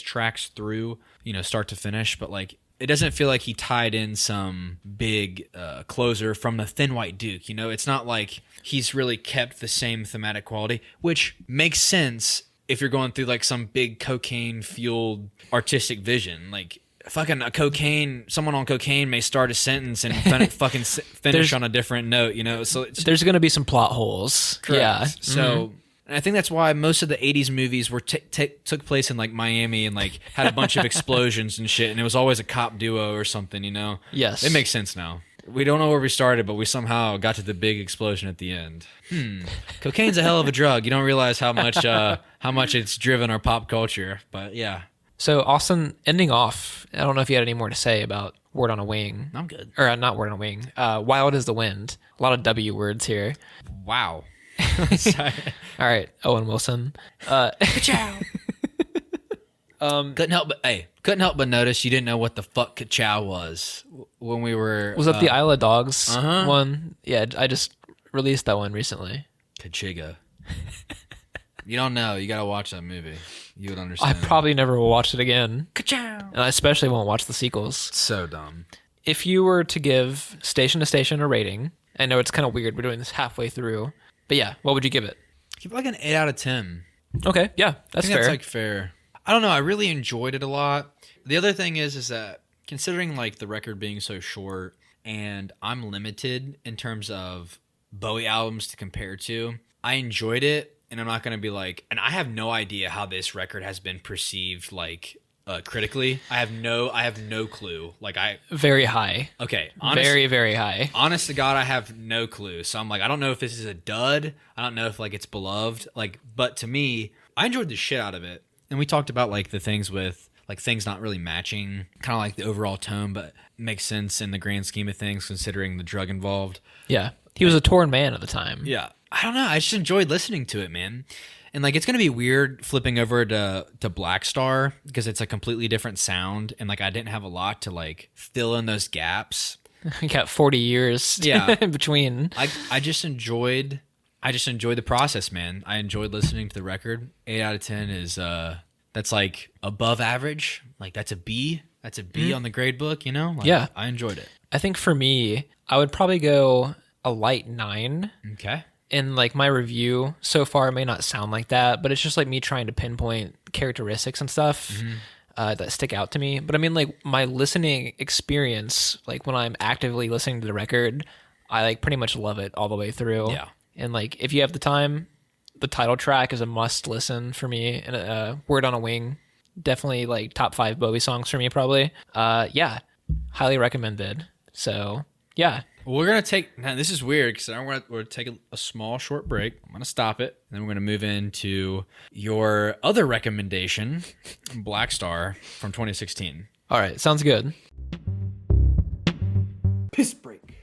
S2: tracks through, start to finish, but like it doesn't feel like he tied in some big closer from the Thin White Duke. It's not like he's really kept the same thematic quality, which makes sense if you're going through like some big cocaine fueled artistic vision. Like fucking someone on cocaine may start a sentence and finish on a different note, So
S1: there's going to be some plot holes.
S2: Correct.
S1: Yeah.
S2: So and I think that's why most of the 80s movies were took place in like Miami and like had a bunch of explosions and shit, and it was always a cop duo or something,
S1: Yes.
S2: It makes sense now. We don't know where we started, but we somehow got to the big explosion at the end. Cocaine's a hell of a drug. You don't realize how much it's driven our pop culture, but yeah.
S1: So Austin, ending off, I don't know if you had any more to say about Word on a Wing.
S2: I'm good.
S1: Or not Word on a Wing. Wild as the Wind. A lot of W words here.
S2: Wow.
S1: All right, Owen Wilson.
S2: Ka-chow. Couldn't help but notice you didn't know what the fuck ka-chow was when we were.
S1: Was that the Isle of Dogs one? Yeah, I just released that one recently.
S2: Kachiga. You don't know. You gotta watch that movie. You would understand.
S1: I probably never will watch it again.
S2: Ka-chow.
S1: And I especially won't watch the sequels.
S2: So dumb.
S1: If you were to give Station to Station a rating, I know it's kind of weird. We're doing this halfway through. But yeah, what would you give it?
S2: Give it like an 8 out of 10.
S1: Okay, yeah, that's fair.
S2: That's like fair. I don't know. I really enjoyed it a lot. The other thing is that considering like the record being so short and I'm limited in terms of Bowie albums to compare to, I enjoyed it. And I'm not going to be like, and I have no idea how this record has been perceived like critically. I have no clue. Like
S1: very high.
S2: Okay.
S1: Very, very high.
S2: Honest to God, I have no clue. So I'm like, I don't know if this is a dud. I don't know if like it's beloved. Like, but to me, I enjoyed the shit out of it. And we talked about like the things with like things not really matching, kind of like the overall tone, but makes sense in the grand scheme of things considering the drug involved.
S1: Yeah. He was a torn man at the time.
S2: Yeah. I don't know. I just enjoyed listening to it, man. And like it's gonna be weird flipping over to Blackstar because it's a completely different sound, and like I didn't have a lot to like fill in those gaps.
S1: You got 40 years in between.
S2: I just enjoyed the process, man. I enjoyed listening to the record. 8 out of 10 is that's like above average. Like that's a B. That's a B on the grade book, Like,
S1: yeah.
S2: I enjoyed it.
S1: I think for me, I would probably go a light 9.
S2: Okay.
S1: In like my review so far, it may not sound like that, but it's just like me trying to pinpoint characteristics and stuff that stick out to me. But I mean, like my listening experience, like when I'm actively listening to the record, I like pretty much love it all the way through.
S2: Yeah.
S1: And like if you have the time, the title track is a must listen for me. And Word on a Wing, definitely like top 5 Bowie songs for me probably. Yeah, highly recommended. So yeah.
S2: Well, we're going to take... Now, this is weird because we're going to take a small, short break. I'm going to stop it. And then we're going to move into your other recommendation, Blackstar from 2016.
S1: All right. Sounds good.
S2: Piss break.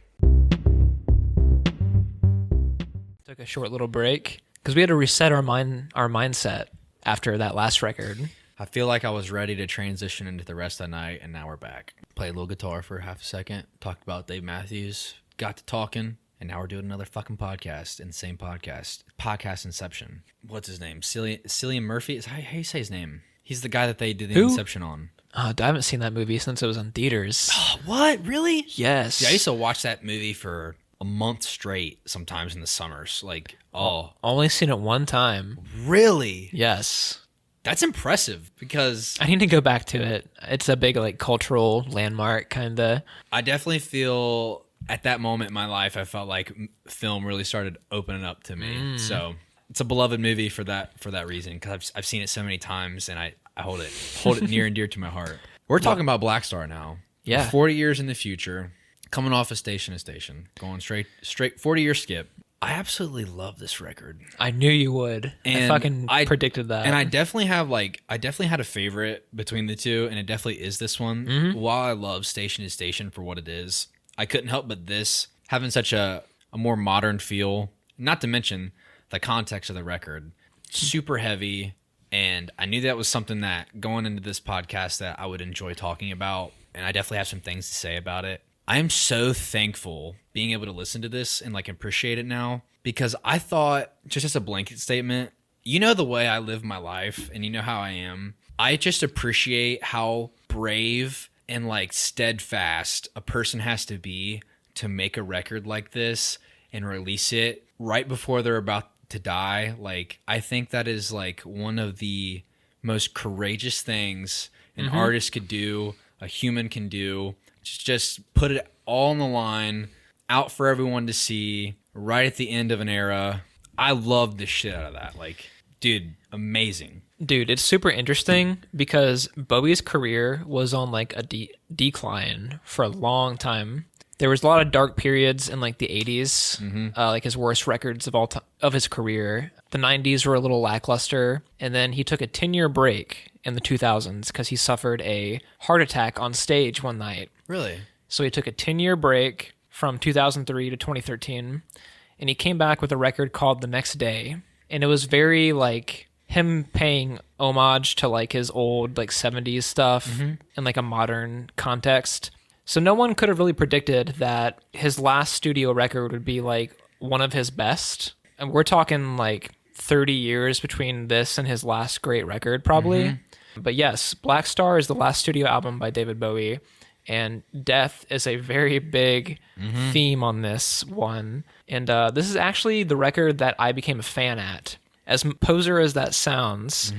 S1: Took a short little break because we had to reset our mindset after that last record.
S2: I feel like I was ready to transition into the rest of the night, and now we're back. Played a little guitar for half a second, talked about Dave Matthews, got to talking, and now we're doing another fucking podcast in the same podcast. Podcast Inception. What's his name? Cillian Murphy? How do you say his name? He's the guy that they did the Inception on.
S1: I haven't seen that movie since it was in theaters.
S2: Oh, what? Really?
S1: Yes.
S2: Yeah, I used to watch that movie for a month straight sometimes in the summers. Like,
S1: Only seen it one time.
S2: Really?
S1: Yes.
S2: That's impressive because
S1: I need to go back to it. It's a big like cultural landmark kind of.
S2: I definitely feel at that moment in my life, I felt like film really started opening up to me. So it's a beloved movie for that reason, because I've seen it so many times, and I hold it near and dear to my heart. We're talking about Blackstar now.
S1: Yeah.
S2: 40 years in the future, coming off of Station to Station, going straight 40-year skip. I absolutely love this record.
S1: I knew you would.
S2: And
S1: I predicted that.
S2: And I definitely had a favorite between the two, and it definitely is this one.
S1: Mm-hmm.
S2: While I love Station to Station for what it is, I couldn't help but this having such a more modern feel, not to mention the context of the record. Super heavy, and I knew that was something that going into this podcast that I would enjoy talking about, and I definitely have some things to say about it. I am so thankful being able to listen to this and like appreciate it now, because I thought, just as a blanket statement, you know the way I live my life and you know how I am. I just appreciate how brave and like steadfast a person has to be to make a record like this and release it right before they're about to die. Like, I think that is like one of the most courageous things an artist could do, a human can do. Just put it all on the line, out for everyone to see, right at the end of an era. I love the shit out of that. Like, dude, amazing.
S1: Dude, it's super interesting because Bowie's career was on like a decline for a long time. There was a lot of dark periods in like the 80s, like his worst records of all time of his career. The 90s were a little lackluster, and then he took a 10-year break in the 2000s because he suffered a heart attack on stage one night.
S2: Really?
S1: So he took a 10-year break from 2003 to 2013, and he came back with a record called The Next Day, and it was very like him paying homage to like his old like 70s stuff in like a modern context. So no one could have really predicted that his last studio record would be like one of his best. And we're talking like 30 years between this and his last great record probably. But yes, Blackstar is the last studio album by David Bowie, and death is a very big theme on this one. And this is actually the record that I became a fan at. As poser as that sounds,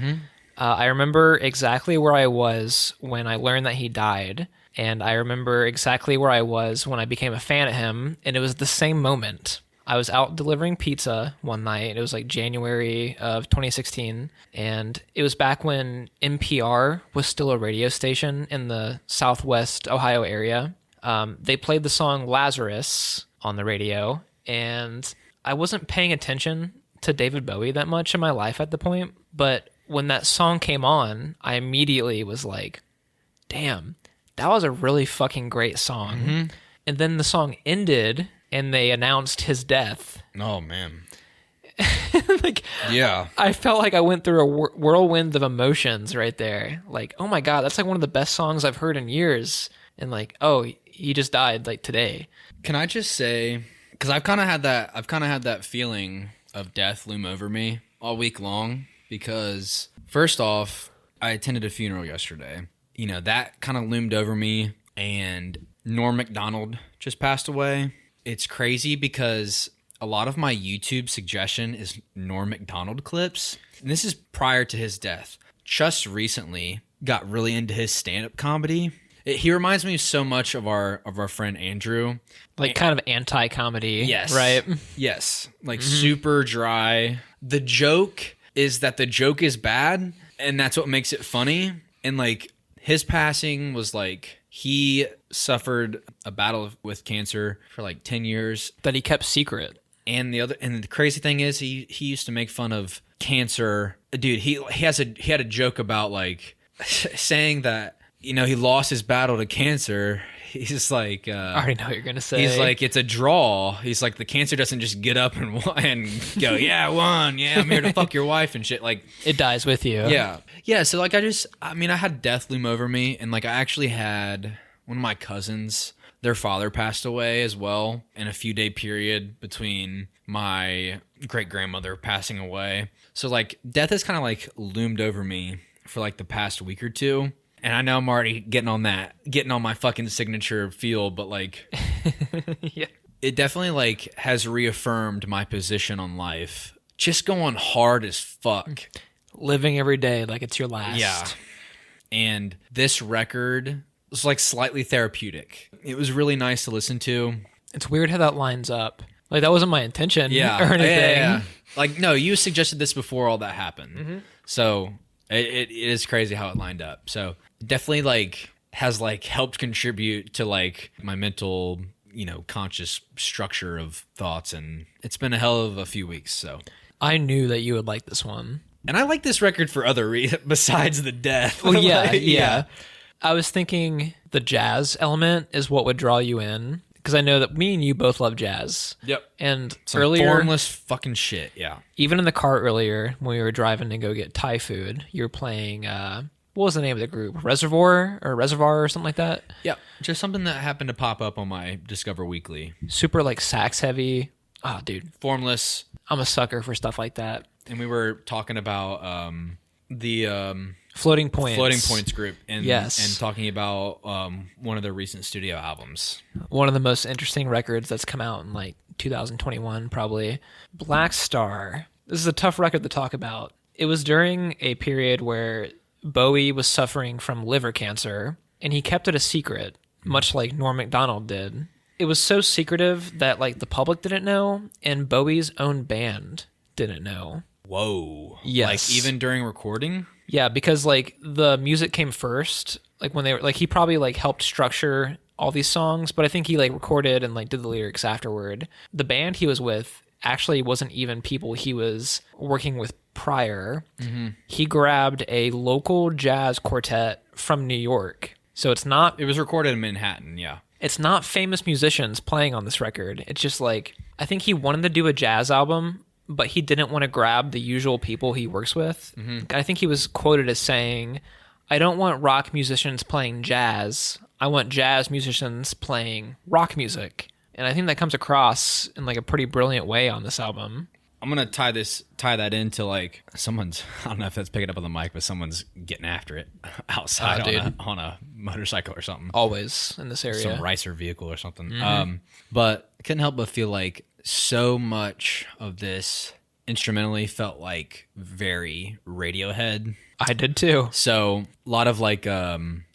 S1: I remember exactly where I was when I learned that he died. And I remember exactly where I was when I became a fan of him. And it was the same moment. I was out delivering pizza one night. It was like January of 2016. And it was back when NPR was still a radio station in the Southwest Ohio area. They played the song Lazarus on the radio. And I wasn't paying attention to David Bowie that much in my life at the point. But when that song came on, I immediately was like, damn, that was a really fucking great song. And then the song ended and they announced his death.
S2: Oh, man.
S1: Like,
S2: yeah.
S1: I felt like I went through a whirlwind of emotions right there. Like, oh my God, that's like one of the best songs I've heard in years. And like, oh, he just died like today.
S2: Can I just say, because I've kind of had that feeling of death loom over me all week long, because first off, I attended a funeral yesterday. You know, that kind of loomed over me, and Norm Macdonald just passed away. It's crazy because a lot of my YouTube suggestion is Norm Macdonald clips. And this is prior to his death. Just recently got really into his stand-up comedy. He reminds me so much of our friend Andrew.
S1: Like kind of anti-comedy.
S2: Yes.
S1: Right?
S2: Yes. Like super dry. The joke is that the joke is bad, and that's what makes it funny. And like, his passing was like, he suffered a battle with cancer for like 10 years.
S1: That he kept secret.
S2: And the crazy thing is he used to make fun of cancer. Dude, he had a joke about like saying that, you know, he lost his battle to cancer. He's like,
S1: I already know what you're going to say.
S2: He's like, it's a draw. He's like, the cancer doesn't just get up and go, yeah, I won. Yeah, I'm here to fuck your wife and shit. Like,
S1: it dies with you.
S2: Yeah. Yeah. So like, I had death loom over me, and like, I actually had one of my cousins, their father passed away as well in a few day period between my great grandmother passing away. So like, death has kind of like loomed over me for like the past week or two. And I know I'm already getting on my fucking signature feel, but like,
S1: yeah,
S2: it definitely like has reaffirmed my position on life. Just going hard as fuck.
S1: Living every day like it's your last.
S2: Yeah. And this record was like slightly therapeutic. It was really nice to listen to.
S1: It's weird how that lines up.
S3: Like, that wasn't my intention or anything.
S2: Yeah. Like, no, you suggested this before all that happened. So it is crazy how it lined up. So definitely like has like helped contribute to like my mental, conscious structure of thoughts. And it's been a hell of a few weeks. So
S3: I knew that you would like this one.
S2: And I like this record for other reasons besides the death.
S3: Well, yeah. I was thinking the jazz element is what would draw you in, because I know that me and you both love jazz.
S2: Yep.
S3: And
S2: Some
S3: earlier,
S2: formless fucking shit, yeah.
S3: even in the car earlier, when we were driving to go get Thai food, you were playing, what was the name of the group? Reservoir or something like that?
S2: Yep. Just something that happened to pop up on my Discover Weekly.
S3: Super like sax heavy. Oh, dude.
S2: Formless.
S3: I'm a sucker for stuff like that.
S2: And we were talking about the
S3: Floating Points
S2: group, and talking about one of their recent studio albums.
S3: One of the most interesting records that's come out in like 2021, probably. Blackstar. This is a tough record to talk about. It was during a period where Bowie was suffering from liver cancer, and he kept it a secret, much like Norm Macdonald did. It was so secretive that like the public didn't know, and Bowie's own band didn't know.
S2: Whoa.
S3: Yes.
S2: Like even during recording?
S3: Yeah, because like the music came first. Like when they were like, he probably like helped structure all these songs, but I think he like recorded and like did the lyrics afterward. The band he was with actually wasn't even people he was working with prior. He grabbed a local jazz quartet from New York. So it
S2: was recorded in Manhattan, yeah.
S3: It's not famous musicians playing on this record. It's just like, I think he wanted to do a jazz album, but he didn't want to grab the usual people he works with. I think he was quoted as saying, I don't want rock musicians playing jazz. I want jazz musicians playing rock music. And I think that comes across in like a pretty brilliant way on this album.
S2: I'm going to tie that into like someone's, I don't know if that's picking up on the mic, but someone's getting after it outside on a motorcycle or something.
S3: Always in this area.
S2: Some ricer vehicle or something. But I couldn't help but feel like so much of this instrumentally felt like very Radiohead.
S3: I did too.
S2: So a lot of like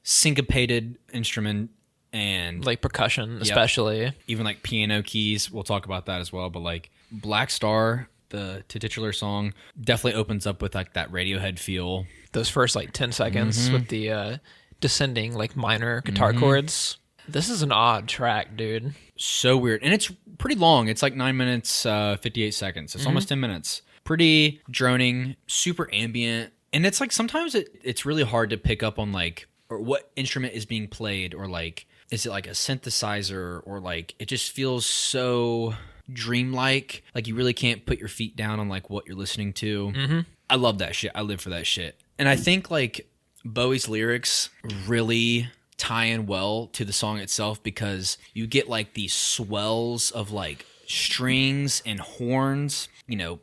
S2: syncopated instrument and
S3: like percussion, especially.
S2: Even like piano keys. We'll talk about that as well. But like Blackstar, the titular song, definitely opens up with like that Radiohead feel.
S3: Those first like 10 seconds with the descending like minor guitar chords. This is an odd track, dude.
S2: So weird. And it's pretty long. It's like 9 minutes, 58 seconds. It's almost 10 minutes. Pretty droning, super ambient. And it's like sometimes it's really hard to pick up on like, or what instrument is being played, or like, is it like a synthesizer, or like, it just feels so dreamlike. Like you really can't put your feet down on like what you're listening to. I love that shit. I live for that shit. And I think like Bowie's lyrics really tie in well to the song itself, because you get like these swells of like strings and horns.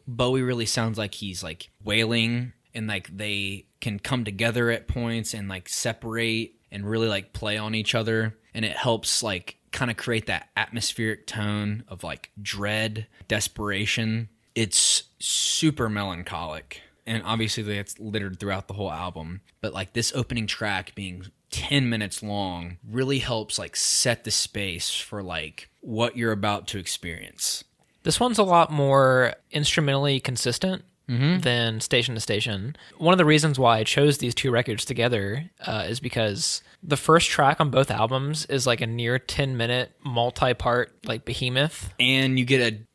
S2: Bowie really sounds like he's like wailing, and like they can come together at points and like separate and really like play on each other. And it helps like kind of create that atmospheric tone of like dread, desperation. It's super melancholic. And obviously that's littered throughout the whole album. But like this opening track being 10 minutes long really helps like set the space for like what you're about to experience.
S3: This one's a lot more instrumentally consistent than Station to Station. One of the reasons why I chose these two records together is because the first track on both albums is like a near 10-minute multi-part like behemoth.
S2: And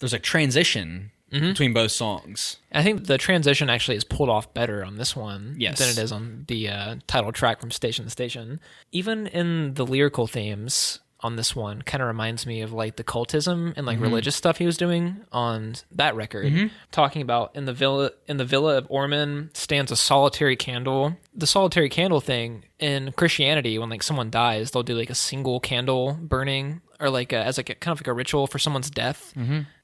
S2: there's a transition between both songs.
S3: I think the transition actually is pulled off better on this one
S2: than
S3: it is on the title track from Station to Station. Even in the lyrical themes on this one kind of reminds me of like the cultism and like religious stuff he was doing on that record. Talking about in the villa of Orman stands a solitary candle. The solitary candle thing in Christianity, when like someone dies, they'll do like a single candle burning, or like as like a kind of like a ritual for someone's death.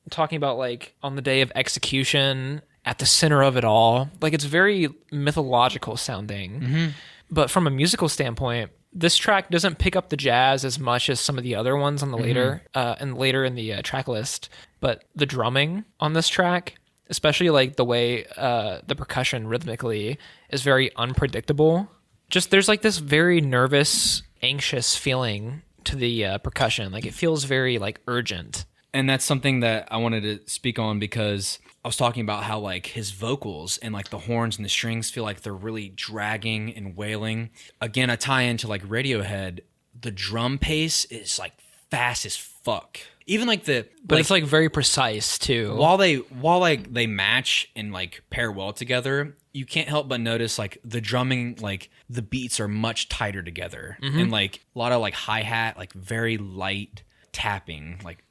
S3: Talking about like on the day of execution, at the center of it all. Like it's very mythological sounding. But from a musical standpoint, this track doesn't pick up the jazz as much as some of the other ones on the later in the track list. But the drumming on this track, especially like the way the percussion rhythmically is very unpredictable. Just there's like this very nervous, anxious feeling to the percussion. Like it feels very like urgent.
S2: And that's something that I wanted to speak on because I was talking about how like his vocals and like the horns and the strings feel like they're really dragging and wailing. Again, I tie into like Radiohead. The drum pace is like fast as fuck. Even like
S3: but it's like very precise too.
S2: While they match and like pair well together, you can't help but notice like the drumming, like the beats are much tighter together, and like a lot of like hi-hat, like very light tapping, like,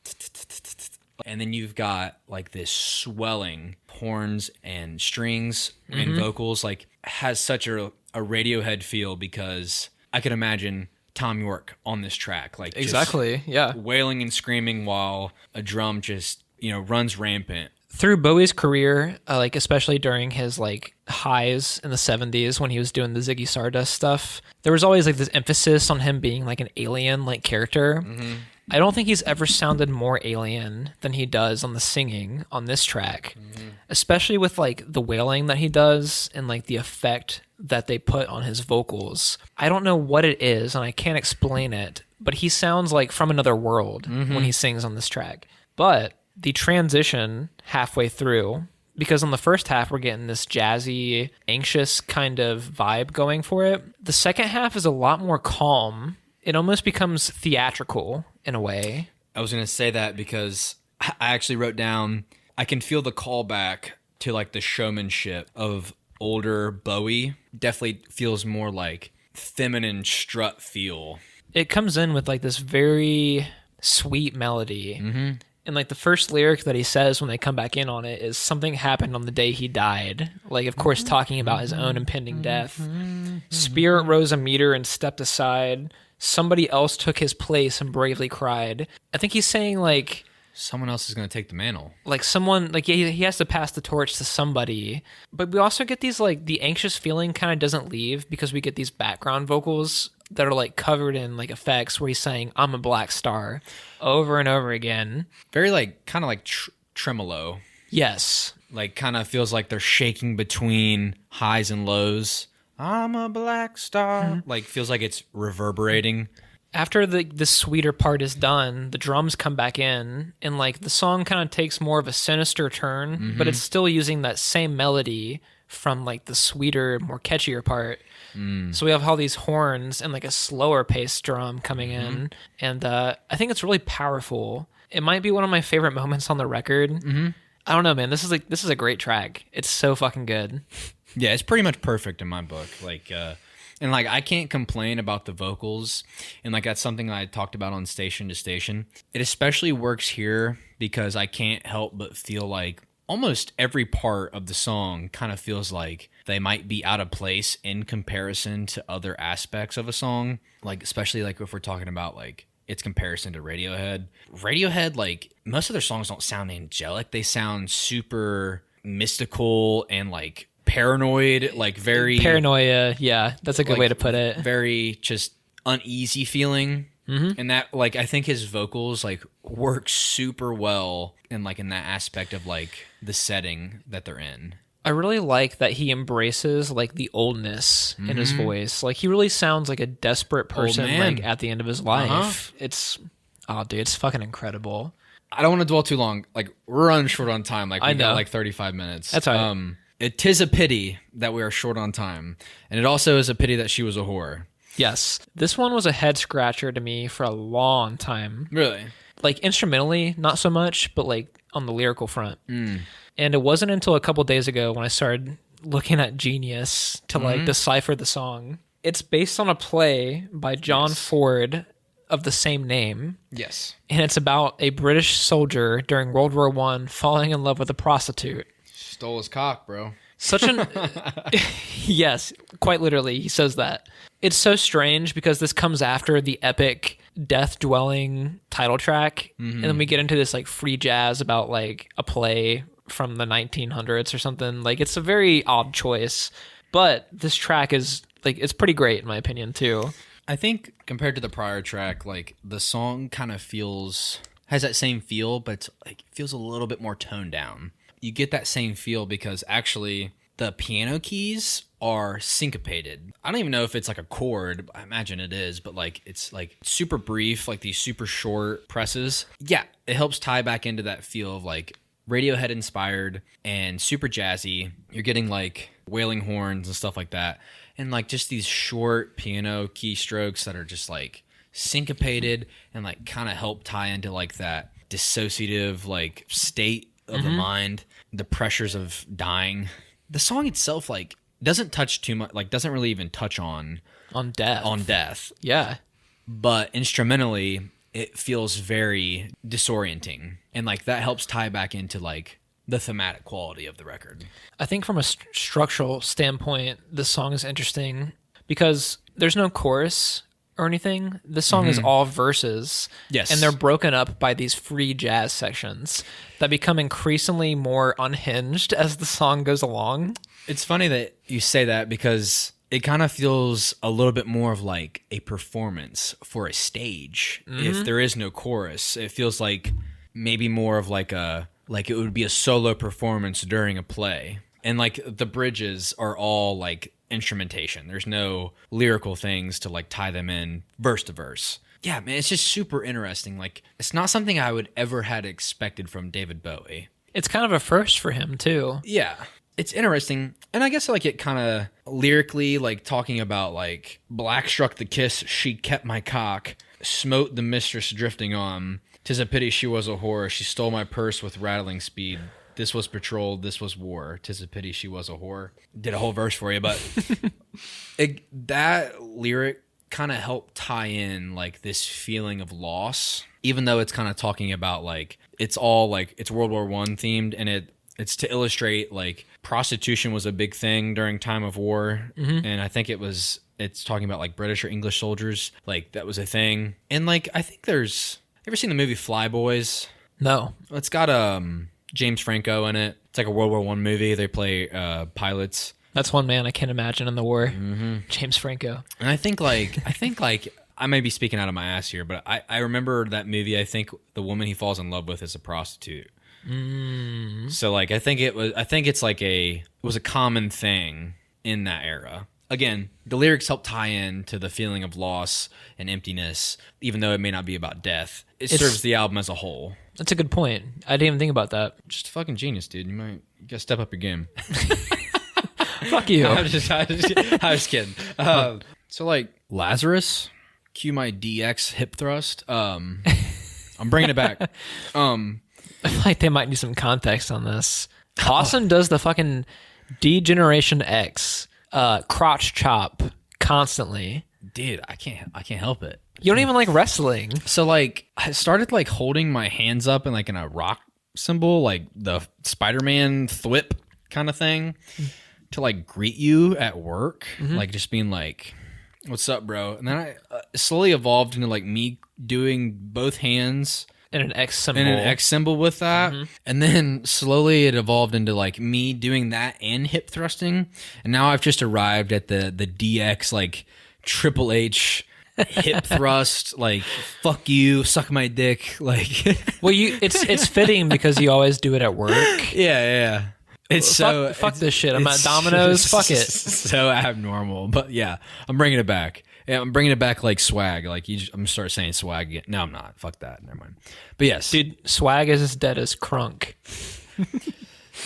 S2: and then you've got like this swelling horns and strings and vocals, like has such a Radiohead feel, because I could imagine Tom York on this track, like
S3: exactly, yeah,
S2: wailing and screaming while a drum just runs rampant.
S3: Through Bowie's career, like especially during his like highs in the 70s when he was doing the Ziggy Stardust stuff, there was always like this emphasis on him being like an alien like character. I don't think he's ever sounded more alien than he does on the singing on this track, especially with like the wailing that he does and like the effect that they put on his vocals. I don't know what it is and I can't explain it, but he sounds like from another world when he sings on this track. But the transition halfway through, because on the first half we're getting this jazzy, anxious kind of vibe going for it. The second half is a lot more calm. It almost becomes theatrical in a way.
S2: I was going to say that because I actually wrote down, I can feel the callback to like the showmanship of older Bowie. Definitely feels more like feminine strut feel.
S3: It comes in with like this very sweet melody. And like the first lyric that he says when they come back in on it is something happened on the day he died. Like, of course, talking about his own impending death. Spirit rose a meter and stepped aside. Somebody else took his place and bravely cried. I think he's saying like
S2: someone else is going to take the mantle.
S3: Like someone, like he has to pass the torch to somebody. But we also get these like the anxious feeling kind of doesn't leave because we get these background vocals that are like covered in like effects where he's saying "I'm a black star" over and over again.
S2: Very like kind of like tremolo.
S3: Yes.
S2: Like kind of feels like they're shaking between highs and lows. I'm a black star. Like feels like it's reverberating.
S3: After the sweeter part is done, the drums come back in, and like the song kind of takes more of a sinister turn, but it's still using that same melody from like the sweeter, more catchier part. So we have all these horns and like a slower paced drum coming in, and I think it's really powerful. It might be one of my favorite moments on the record. I don't know, man. This is a great track. It's so fucking good.
S2: Yeah, it's pretty much perfect in my book. Like, and like I can't complain about the vocals, and like that's something I talked about on Station to Station. It especially works here because I can't help but feel like almost every part of the song kind of feels like they might be out of place in comparison to other aspects of a song. Like especially like if we're talking about like its comparison to Radiohead. Radiohead, like most of their songs don't sound angelic. They sound super mystical and like paranoid, like very
S3: paranoia. Yeah, that's a good way to put it.
S2: Very just uneasy feeling. And that like I think his vocals like work super well in like in that aspect of like the setting that they're in.
S3: I really like that he embraces like the oldness in his voice. Like he really sounds like a desperate person like at the end of his life. It's it's fucking incredible.
S2: I don't want to dwell too long. Like we're running short on time. Like we got like 35 minutes.
S3: That's all right.
S2: It is a pity that we are short on time. And it also is a pity that she was a whore.
S3: Yes. This one was a head scratcher to me for a long time.
S2: Really?
S3: Like instrumentally, not so much, but like on the lyrical front. And it wasn't until a couple days ago when I started looking at Genius to like decipher the song. It's based on a play by John Ford of the same name.
S2: Yes.
S3: And it's about a British soldier during World War I falling in love with a prostitute.
S2: Stole his cock, bro.
S3: Such an... Yes, quite literally, he says that. It's so strange because this comes after the epic death-dwelling title track, and then we get into this like free jazz about like a play from the 1900s or something. Like it's a very odd choice, but this track is like it's pretty great in my opinion too.
S2: I think compared to the prior track, like the song kind of has that same feel, but it's like feels a little bit more toned down. You get that same feel because actually the piano keys are syncopated. I don't even know if it's like a chord. I imagine it is, but like it's like super brief, like these super short presses. Yeah, it helps tie back into that feel of like Radiohead inspired and super jazzy. You're getting like wailing horns and stuff like that. And like just these short piano keystrokes that are just like syncopated and like kind of help tie into like that dissociative like state of the mind, the pressures of dying. The song itself like doesn't touch too much, like doesn't really even touch on death.
S3: Yeah.
S2: But instrumentally it feels very disorienting, and like that helps tie back into like the thematic quality of the record.
S3: I think from a structural standpoint, this song is interesting because there's no chorus or anything. This song is all verses.
S2: Yes.
S3: And they're broken up by these free jazz sections that become increasingly more unhinged as the song goes along.
S2: It's funny that you say that because it kind of feels a little bit more of like a performance for a stage. If there is no chorus, it feels like maybe more of like it would be a solo performance during a play. And like the bridges are all like instrumentation. There's no lyrical things to like tie them in verse to verse. Yeah, man, it's just super interesting. Like it's not something I would ever had expected from David Bowie.
S3: It's kind of a first for him too.
S2: Yeah. It's interesting. And I guess like it kind of lyrically like talking about like black struck the kiss, she kept my cock, smote the mistress drifting on. 'Tis a pity she was a whore. She stole my purse with rattling speed. This was patrol, this was war. 'Tis a pity she was a whore. Did a whole verse for you, but that lyric kind of helped tie in like this feeling of loss, even though it's kind of talking about like it's all like it's World War I themed, and it's to illustrate like prostitution was a big thing during time of war, and I think it's talking about like British or English soldiers, like that was a thing. And like I think there's ever seen the movie Fly Boys?
S3: No.
S2: It's got James Franco in it. It's like a World War I movie. They play pilots.
S3: That's one man I can't imagine in the war. James Franco.
S2: And I think I may be speaking out of my ass here, but I remember that movie. I think the woman he falls in love with is a prostitute. So like I think it was a common thing in that era. Again, the lyrics help tie in to the feeling of loss and emptiness, even though it may not be about death. It serves the album as a whole.
S3: That's a good point. I didn't even think about that.
S2: Just a fucking genius, dude. You gotta step up your game.
S3: Fuck you.
S2: I was just kidding. So like Lazarus, cue my DX hip thrust. I'm bringing it back.
S3: I feel like they might need some context on this. Austin does the fucking D-Generation X crotch-chop constantly.
S2: Dude, I can't help it.
S3: You don't even like wrestling.
S2: So like I started like holding my hands up in like in a rock symbol, like the Spider-Man thwip kind of thing, to like greet you at work, like just being like, "What's up, bro?" And then I slowly evolved into like me doing both hands
S3: and an X symbol
S2: with that, and then slowly it evolved into like me doing that and hip thrusting, and now I've just arrived at the DX like Triple H hip thrust, like fuck you, suck my dick, like.
S3: Well, it's fitting because you always do it at work.
S2: Yeah. It's
S3: fuck this shit. I'm at Domino's. Fuck it.
S2: So abnormal, but yeah, I'm bringing it back. Yeah, I'm bringing it back like swag. Like I'm gonna start saying swag again. No, I'm not. Fuck that. Never mind. But yes,
S3: dude, swag is as dead as crunk.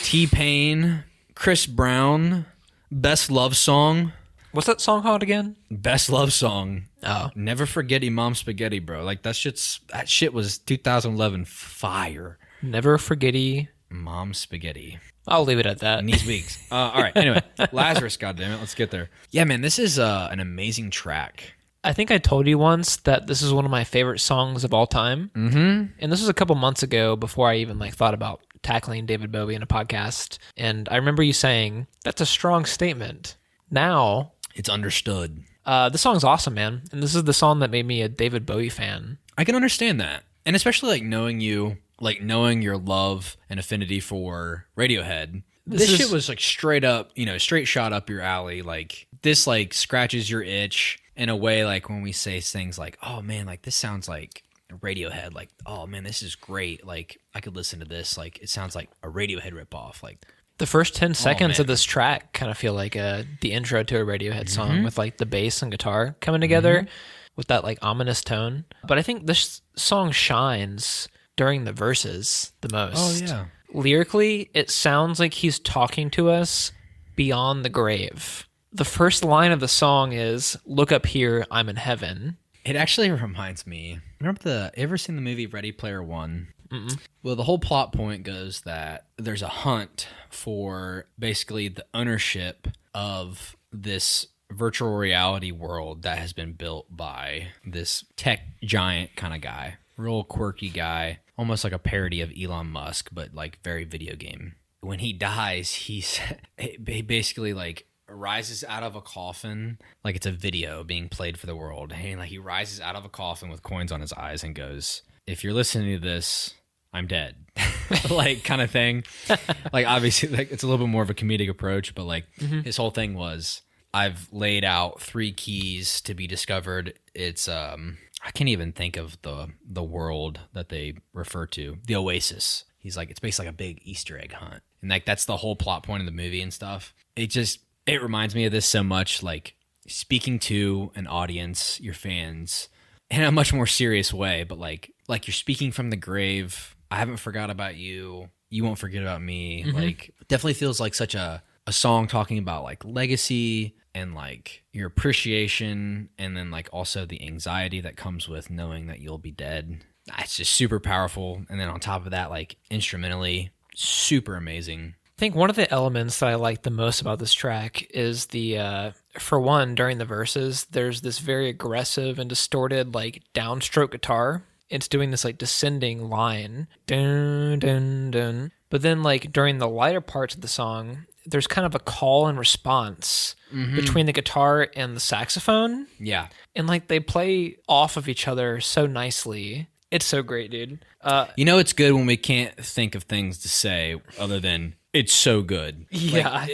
S2: T-Pain, Chris Brown, best love song.
S3: What's that song called again?
S2: Best love song.
S3: Oh,
S2: Never Forget Mom Spaghetti, bro. Like that shit was 2011 fire.
S3: Never Forget
S2: Mom Spaghetti.
S3: I'll leave it at that.
S2: In these weeks. All right. Anyway, Lazarus, goddammit. Let's get there. Yeah, man, this is an amazing track.
S3: I think I told you once that this is one of my favorite songs of all time. And this was a couple months ago before I even like thought about tackling David Bowie in a podcast. And I remember you saying, that's a strong statement. Now,
S2: it's understood.
S3: This song's awesome, man. And this is the song that made me a David Bowie fan.
S2: I can understand that. And especially like knowing you, like knowing your love and affinity for Radiohead. This shit was like straight up, straight shot up your alley. Like this like scratches your itch in a way, like when we say things like, oh man, like this sounds like Radiohead. Like, oh man, this is great. Like I could listen to this. Like it sounds like a Radiohead ripoff. Like
S3: The first 10 seconds of this track kind of feel like the intro to a Radiohead song with like the bass and guitar coming together with that like ominous tone. But I think this song shines during the verses the most.
S2: Oh, yeah.
S3: Lyrically, it sounds like he's talking to us beyond the grave. The first line of the song is, "Look up here, I'm in heaven."
S2: It actually reminds me, ever seen the movie Ready Player One? Well, the whole plot point goes that there's a hunt for basically the ownership of this virtual reality world that has been built by this tech giant kind of guy, real quirky guy, almost like a parody of Elon Musk, but like very video game. When he dies, he basically like rises out of a coffin, like it's a video being played for the world, and like he rises out of a coffin with coins on his eyes and goes, "If you're listening to this, I'm dead." Like kind of thing. Like obviously like it's a little bit more of a comedic approach, but like his whole thing was, I've laid out 3 keys to be discovered. It's I can't even think of the world that they refer to, the Oasis. He's like, it's basically like a big Easter egg hunt, and like that's the whole plot point of the movie and stuff. It reminds me of this so much, like speaking to an audience, your fans, in a much more serious way, but like you're speaking from the grave. I haven't forgot about you. You won't forget about me. Like definitely feels like such a song talking about like legacy and like your appreciation, and then like also the anxiety that comes with knowing that you'll be dead. It's just super powerful. And then on top of that, like instrumentally, super amazing.
S3: I think one of the elements that I like the most about this track is for one, during the verses, there's this very aggressive and distorted like downstroke guitar. It's doing this like descending line, dun dun dun. But then like during the lighter parts of the song, there's kind of a call and response between the guitar and the saxophone.
S2: Yeah.
S3: And like they play off of each other so nicely. It's so great, dude.
S2: It's good when we can't think of things to say other than it's so good.
S3: Yeah.
S2: Like,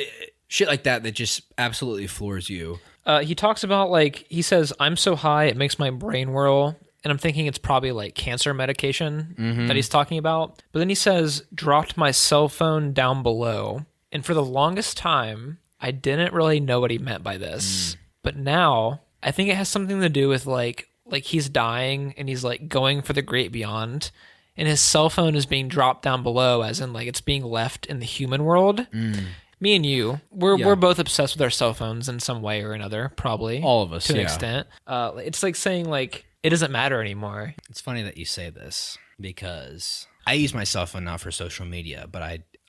S2: shit like that just absolutely floors you.
S3: He talks about like, he says, "I'm so high, it makes my brain whirl." And I'm thinking it's probably like cancer medication that he's talking about. But then he says, "Dropped my cell phone down below." And for the longest time, I didn't really know what he meant by this. But now I think it has something to do with like he's dying and he's like going for the great beyond. And his cell phone is being dropped down below, as in like it's being left in the human world. Me and you, we're both obsessed with our cell phones in some way or another, probably.
S2: All of us,
S3: to an extent. It's like saying like, it doesn't matter anymore.
S2: It's funny that you say this because I use my cell phone now for social media, but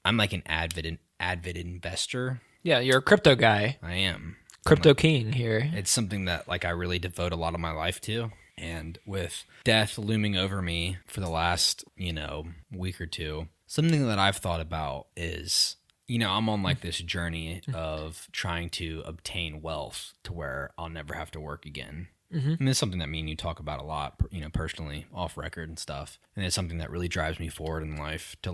S2: I'm like an avid investor.
S3: Yeah, you're a crypto guy.
S2: I am.
S3: Crypto king here.
S2: It's something that like I really devote a lot of my life to. And with death looming over me for the last, week or two, something that I've thought about is, I'm on like this journey of trying to obtain wealth to where I'll never have to work again. And it's something that me and you talk about a lot, personally, off record and stuff. And it's something that really drives me forward in life to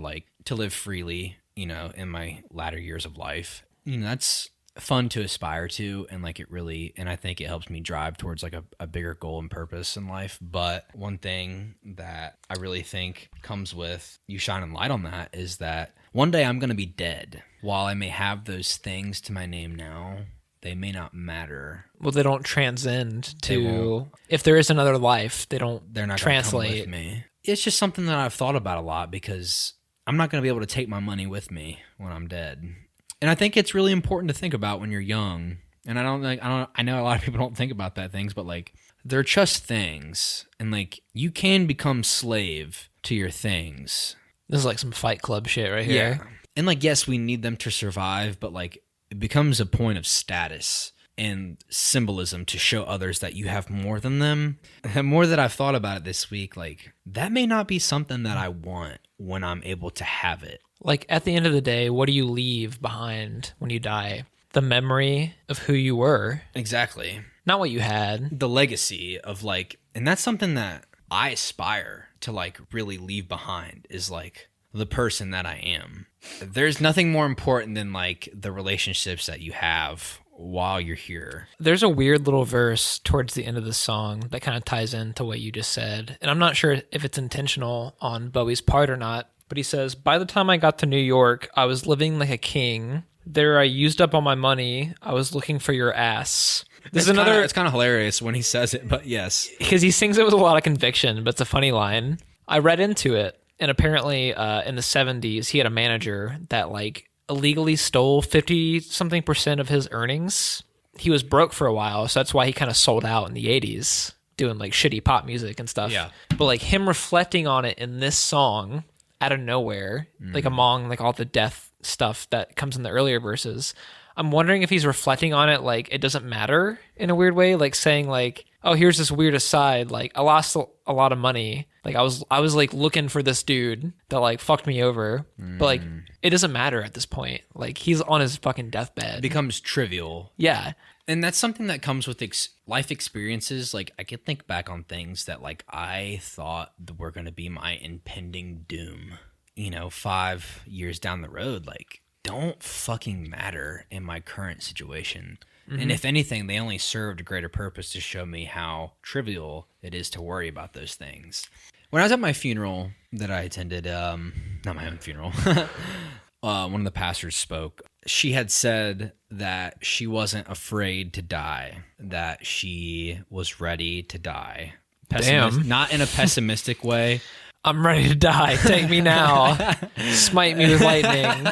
S2: live freely, in my latter years of life. That's fun to aspire to, and like and I think it helps me drive towards like a bigger goal and purpose in life. But one thing that I really think comes with you shining light on that is that one day I'm going to be dead. While I may have those things to my name now, they may not matter.
S3: Well, they don't transcend to, if there is another life, they're not translate.
S2: Come with me. It's just something that I've thought about a lot because I'm not going to be able to take my money with me when I'm dead. And I think it's really important to think about when you're young. And I know a lot of people don't think about that things, but like they're just things. And like you can become slave to your things.
S3: This is like some Fight Club shit right here.
S2: Yeah. And like, yes, we need them to survive, but like it becomes a point of status and symbolism to show others that you have more than them. The more that I've thought about it this week, like that may not be something that I want when I'm able to have it.
S3: Like at the end of the day, what do you leave behind when you die? The memory of who you were.
S2: Exactly.
S3: Not what you had.
S2: The legacy of like, and that's something that I aspire to like really leave behind is like the person that I am. There's nothing more important than like the relationships that you have while you're here.
S3: There's a weird little verse towards the end of the song that kind of ties into what you just said. And I'm not sure if it's intentional on Bowie's part or not. But he says, by the time I got to New York, I was living like a king. There I used up all my money. I was looking for your ass. This is another...
S2: It's kind of hilarious when he says it, but yes.
S3: Because he sings it with a lot of conviction, but it's a funny line. I read into it, and apparently in the 70s, he had a manager that like illegally stole 50-something% of his earnings. He was broke for a while, so that's why he kind of sold out in the 80s, doing like shitty pop music and stuff.
S2: Yeah.
S3: But like him reflecting on it in this song out of nowhere, like among like all the death stuff that comes in the earlier verses, I'm wondering if he's reflecting on it like it doesn't matter in a weird way, like saying like, oh, here's this weird aside, like I lost a lot of money, like I was like looking for this dude that like fucked me over, but like it doesn't matter at this point, like he's on his fucking deathbed.
S2: It becomes trivial.
S3: Yeah.
S2: And that's something that comes with life experiences. Like, I could think back on things that, like, I thought were going to be my impending doom, 5 years down the road. Like, don't fucking matter in my current situation. Mm-hmm. And if anything, they only served a greater purpose to show me how trivial it is to worry about those things. When I was at my funeral that I attended, not my own funeral, one of the pastors spoke. She had said that she wasn't afraid to die, that she was ready to die.
S3: Damn.
S2: Not in a pessimistic way.
S3: I'm ready to die. Take me now. Smite me with lightning.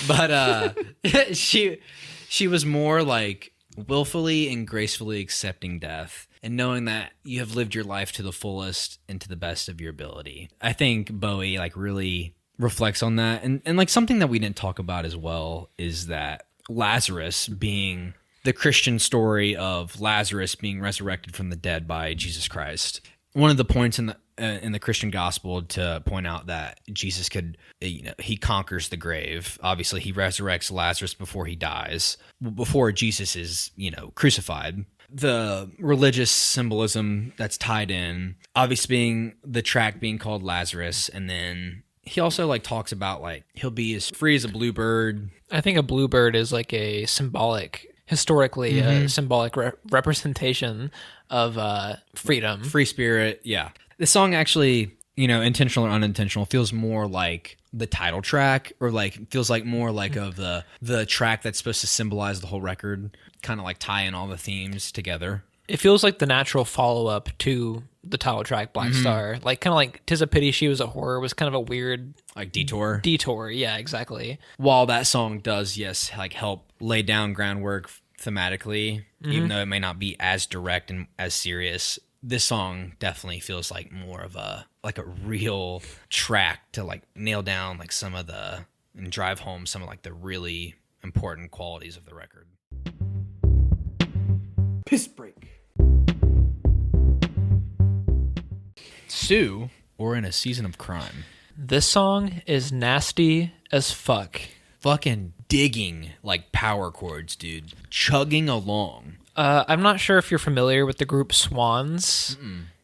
S2: But she was more like willfully and gracefully accepting death and knowing that you have lived your life to the fullest and to the best of your ability. I think Bowie like really reflects on that. And like something that we didn't talk about as well is that Lazarus being the Christian story of Lazarus being resurrected from the dead by Jesus Christ. One of the points in the Christian gospel to point out that Jesus could, he conquers the grave. Obviously, he resurrects Lazarus before he dies, before Jesus is, crucified. The religious symbolism that's tied in, obviously being the track being called Lazarus, and then he also like talks about like he'll be as free as a bluebird.
S3: I think a bluebird is like a symbolic, historically a symbolic representation of freedom,
S2: free spirit. Yeah, the song actually, intentional or unintentional, feels more like the title track, or like feels like more like of the track that's supposed to symbolize the whole record, kind of like tie in all the themes together.
S3: It feels like the natural follow-up to the title track, Blackstar. Like, kind of like 'Tis a Pity She Was a Whore was kind of a weird...
S2: Like detour?
S3: Detour, yeah, exactly.
S2: While that song does, yes, like help lay down groundwork thematically, even though it may not be as direct and as serious, this song definitely feels like more of a real track to like nail down like and drive home some of like the really important qualities of the record. Piss break. Sue, or In a Season of Crime.
S3: This song is nasty as fuck.
S2: Fucking digging like power chords, dude. Chugging along.
S3: I'm not sure if you're familiar with the group Swans.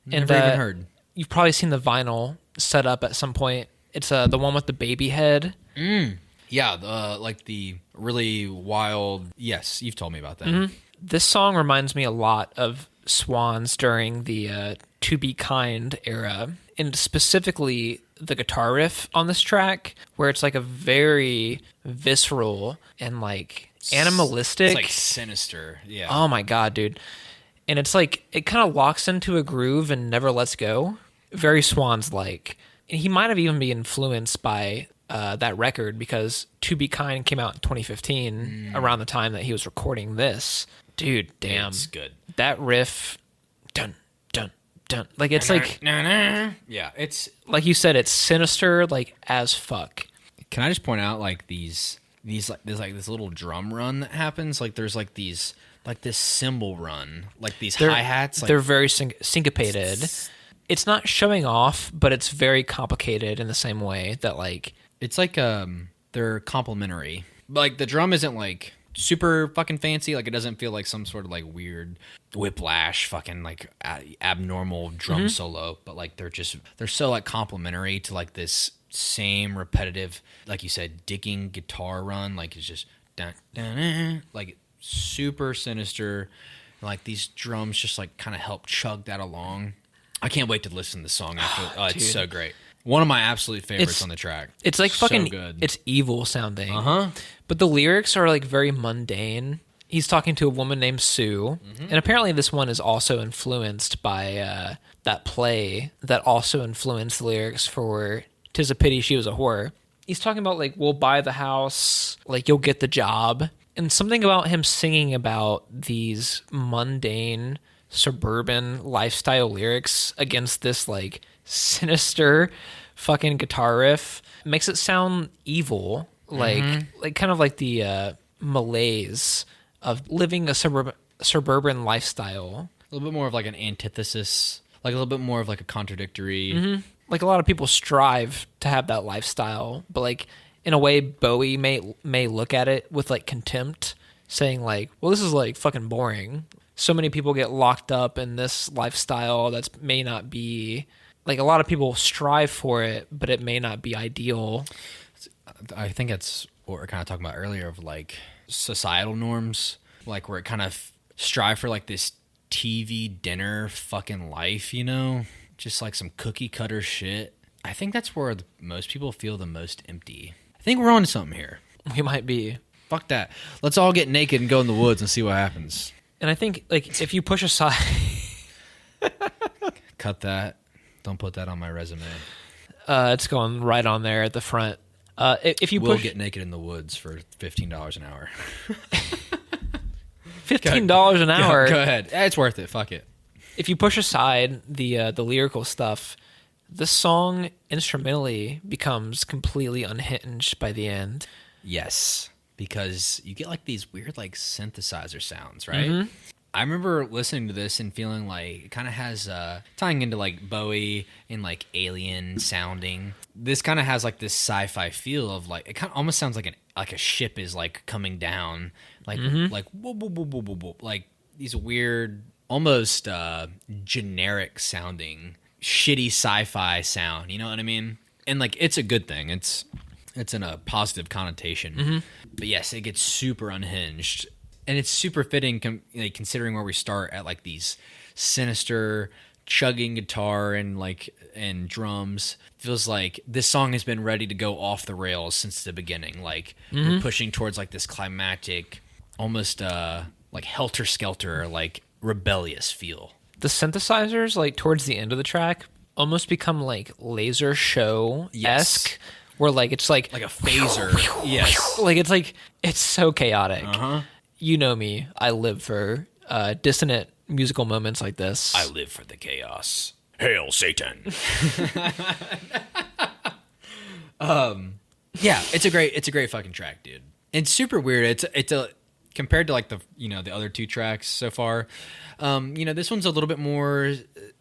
S2: Never even heard.
S3: You've probably seen the vinyl set up at some point. It's the one with the baby head.
S2: Yeah, like the really wild... Yes, you've told me about that.
S3: This song reminds me a lot of Swans during the To Be Kind era, and specifically the guitar riff on this track, where it's like a very visceral and like animalistic.
S2: It's like sinister, yeah.
S3: Oh my god, dude. And it's like, it kind of locks into a groove and never lets go. Very Swans-like. And he might have even been influenced by that record, because To Be Kind came out in 2015, around the time that he was recording this. Dude, damn.
S2: It's good.
S3: That riff, dun, dun, dun. Like, it's like...
S2: Yeah, it's...
S3: Like you said, it's sinister, like, as fuck.
S2: Can I just point out, like, there's this little drum run that happens? Like, there's, like, these... Like, this cymbal run. Like, these hi-hats. Like,
S3: they're very syncopated. It's not showing off, but it's very complicated in the same way that, like...
S2: It's like, they're complementary. Like, the drum isn't, like... super fucking fancy. Like, it doesn't feel like some sort of like weird whiplash fucking like abnormal drum solo, but like they're so like complementary to like this same repetitive, like you said, digging guitar run. Like, it's just dun, dun, dun, like super sinister. Like, these drums just like kind of help chug that along. I can't wait to listen to the song after. Oh, it's so great. One of my absolute favorites on the track.
S3: It's like
S2: So
S3: fucking
S2: good.
S3: it's evil sounding.
S2: Uh-huh.
S3: But the lyrics are like very mundane. He's talking to a woman named Sue, and apparently this one is also influenced by that play that also influenced the lyrics for "'Tis a Pity She Was a Whore." He's talking about like, we'll buy the house, like you'll get the job, and something about him singing about these mundane suburban lifestyle lyrics against this like sinister fucking guitar riff makes it sound evil, like kind of like the malaise of living a suburban lifestyle.
S2: A little bit more of like an antithesis, like a little bit more of like a contradictory.
S3: Like a lot of people strive to have that lifestyle, but like in a way Bowie may look at it with like contempt, saying like, well, this is like fucking boring. So many people get locked up in this lifestyle that's may not be like, a lot of people strive for it, but it may not be ideal.
S2: I think that's what we're kind of talking about earlier of like societal norms, like where it kind of strive for like this TV dinner fucking life, you know, just like some cookie cutter shit. I think that's where most people feel the most empty. I think we're on to something here.
S3: We might be.
S2: Fuck that. Let's all get naked and go in the woods and see what happens.
S3: And I think like if you push aside
S2: Cut that. Don't put that on my resume.
S3: it's going right on there at the front. If you
S2: We'll
S3: push
S2: get naked in the woods for $15 an hour.
S3: $15 an hour,
S2: Go ahead. It's worth it. Fuck it.
S3: if you push aside the lyrical stuff, this song instrumentally becomes completely unhinged by the end.
S2: Yes, because you get like these weird like synthesizer sounds, right? I remember listening to this and feeling like it kind of has tying into like Bowie and like alien sounding. This kind of has like this sci-fi feel of like, it kind of almost sounds like a ship is like coming down, like like whoop, whoop, whoop, whoop, whoop, whoop, like these weird, almost generic sounding, shitty sci-fi sound. You know what I mean? And like it's a good thing. It's in a positive connotation. But yes, it gets super unhinged. And it's super fitting considering where we start at like these sinister chugging guitar and drums. Feels like this song has been ready to go off the rails since the beginning. Like we're pushing towards like this climactic, almost like helter-skelter, like rebellious feel.
S3: The synthesizers, like towards the end of the track, almost become like laser show-esque.
S2: Yes.
S3: Where like it's like
S2: a phaser. Yes.
S3: Like it's so chaotic. You know me. I live for dissonant musical moments like this.
S2: I live for the chaos. Hail Satan. Yeah, it's a great fucking track, dude. It's super weird. It's a compared to like the other two tracks so far. This one's a little bit more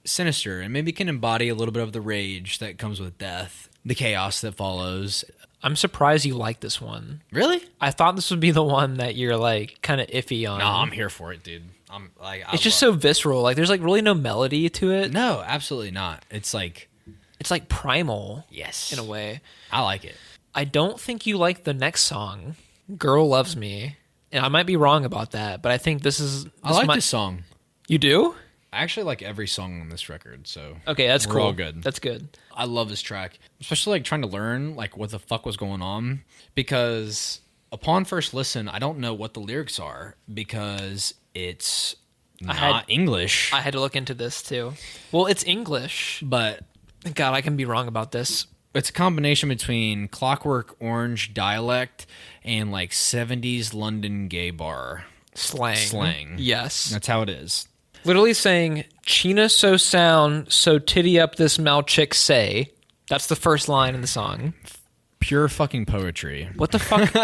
S2: sinister and maybe can embody a little bit of the rage that comes with death, the chaos that follows.
S3: I'm surprised you like this one.
S2: Really?
S3: I thought this would be the one that you're like kind of iffy on.
S2: No, I'm here for it, dude. I'm like,
S3: it's just so visceral. Like there's like really no melody to it.
S2: No, absolutely not. It's like
S3: primal.
S2: Yes,
S3: in a way.
S2: I like it.
S3: I don't think you like the next song, "Girl Loves Me," and I might be wrong about that, but I think this is.
S2: I like this song.
S3: You do?
S2: I actually like every song on this record, so
S3: okay, that's
S2: we're
S3: cool.
S2: all good.
S3: That's good.
S2: I love this track, especially like trying to learn like what the fuck was going on, because upon first listen, I don't know what the lyrics are because it's not English.
S3: I had to look into this too. Well, it's English,
S2: but
S3: God, I can be wrong about this.
S2: It's a combination between Clockwork Orange dialect and like 70s London gay bar slang.
S3: Yes,
S2: that's how it is.
S3: Literally saying, "China so sound, so titty up this mal chick say." That's the first line in the song.
S2: Pure fucking poetry.
S3: What the fuck?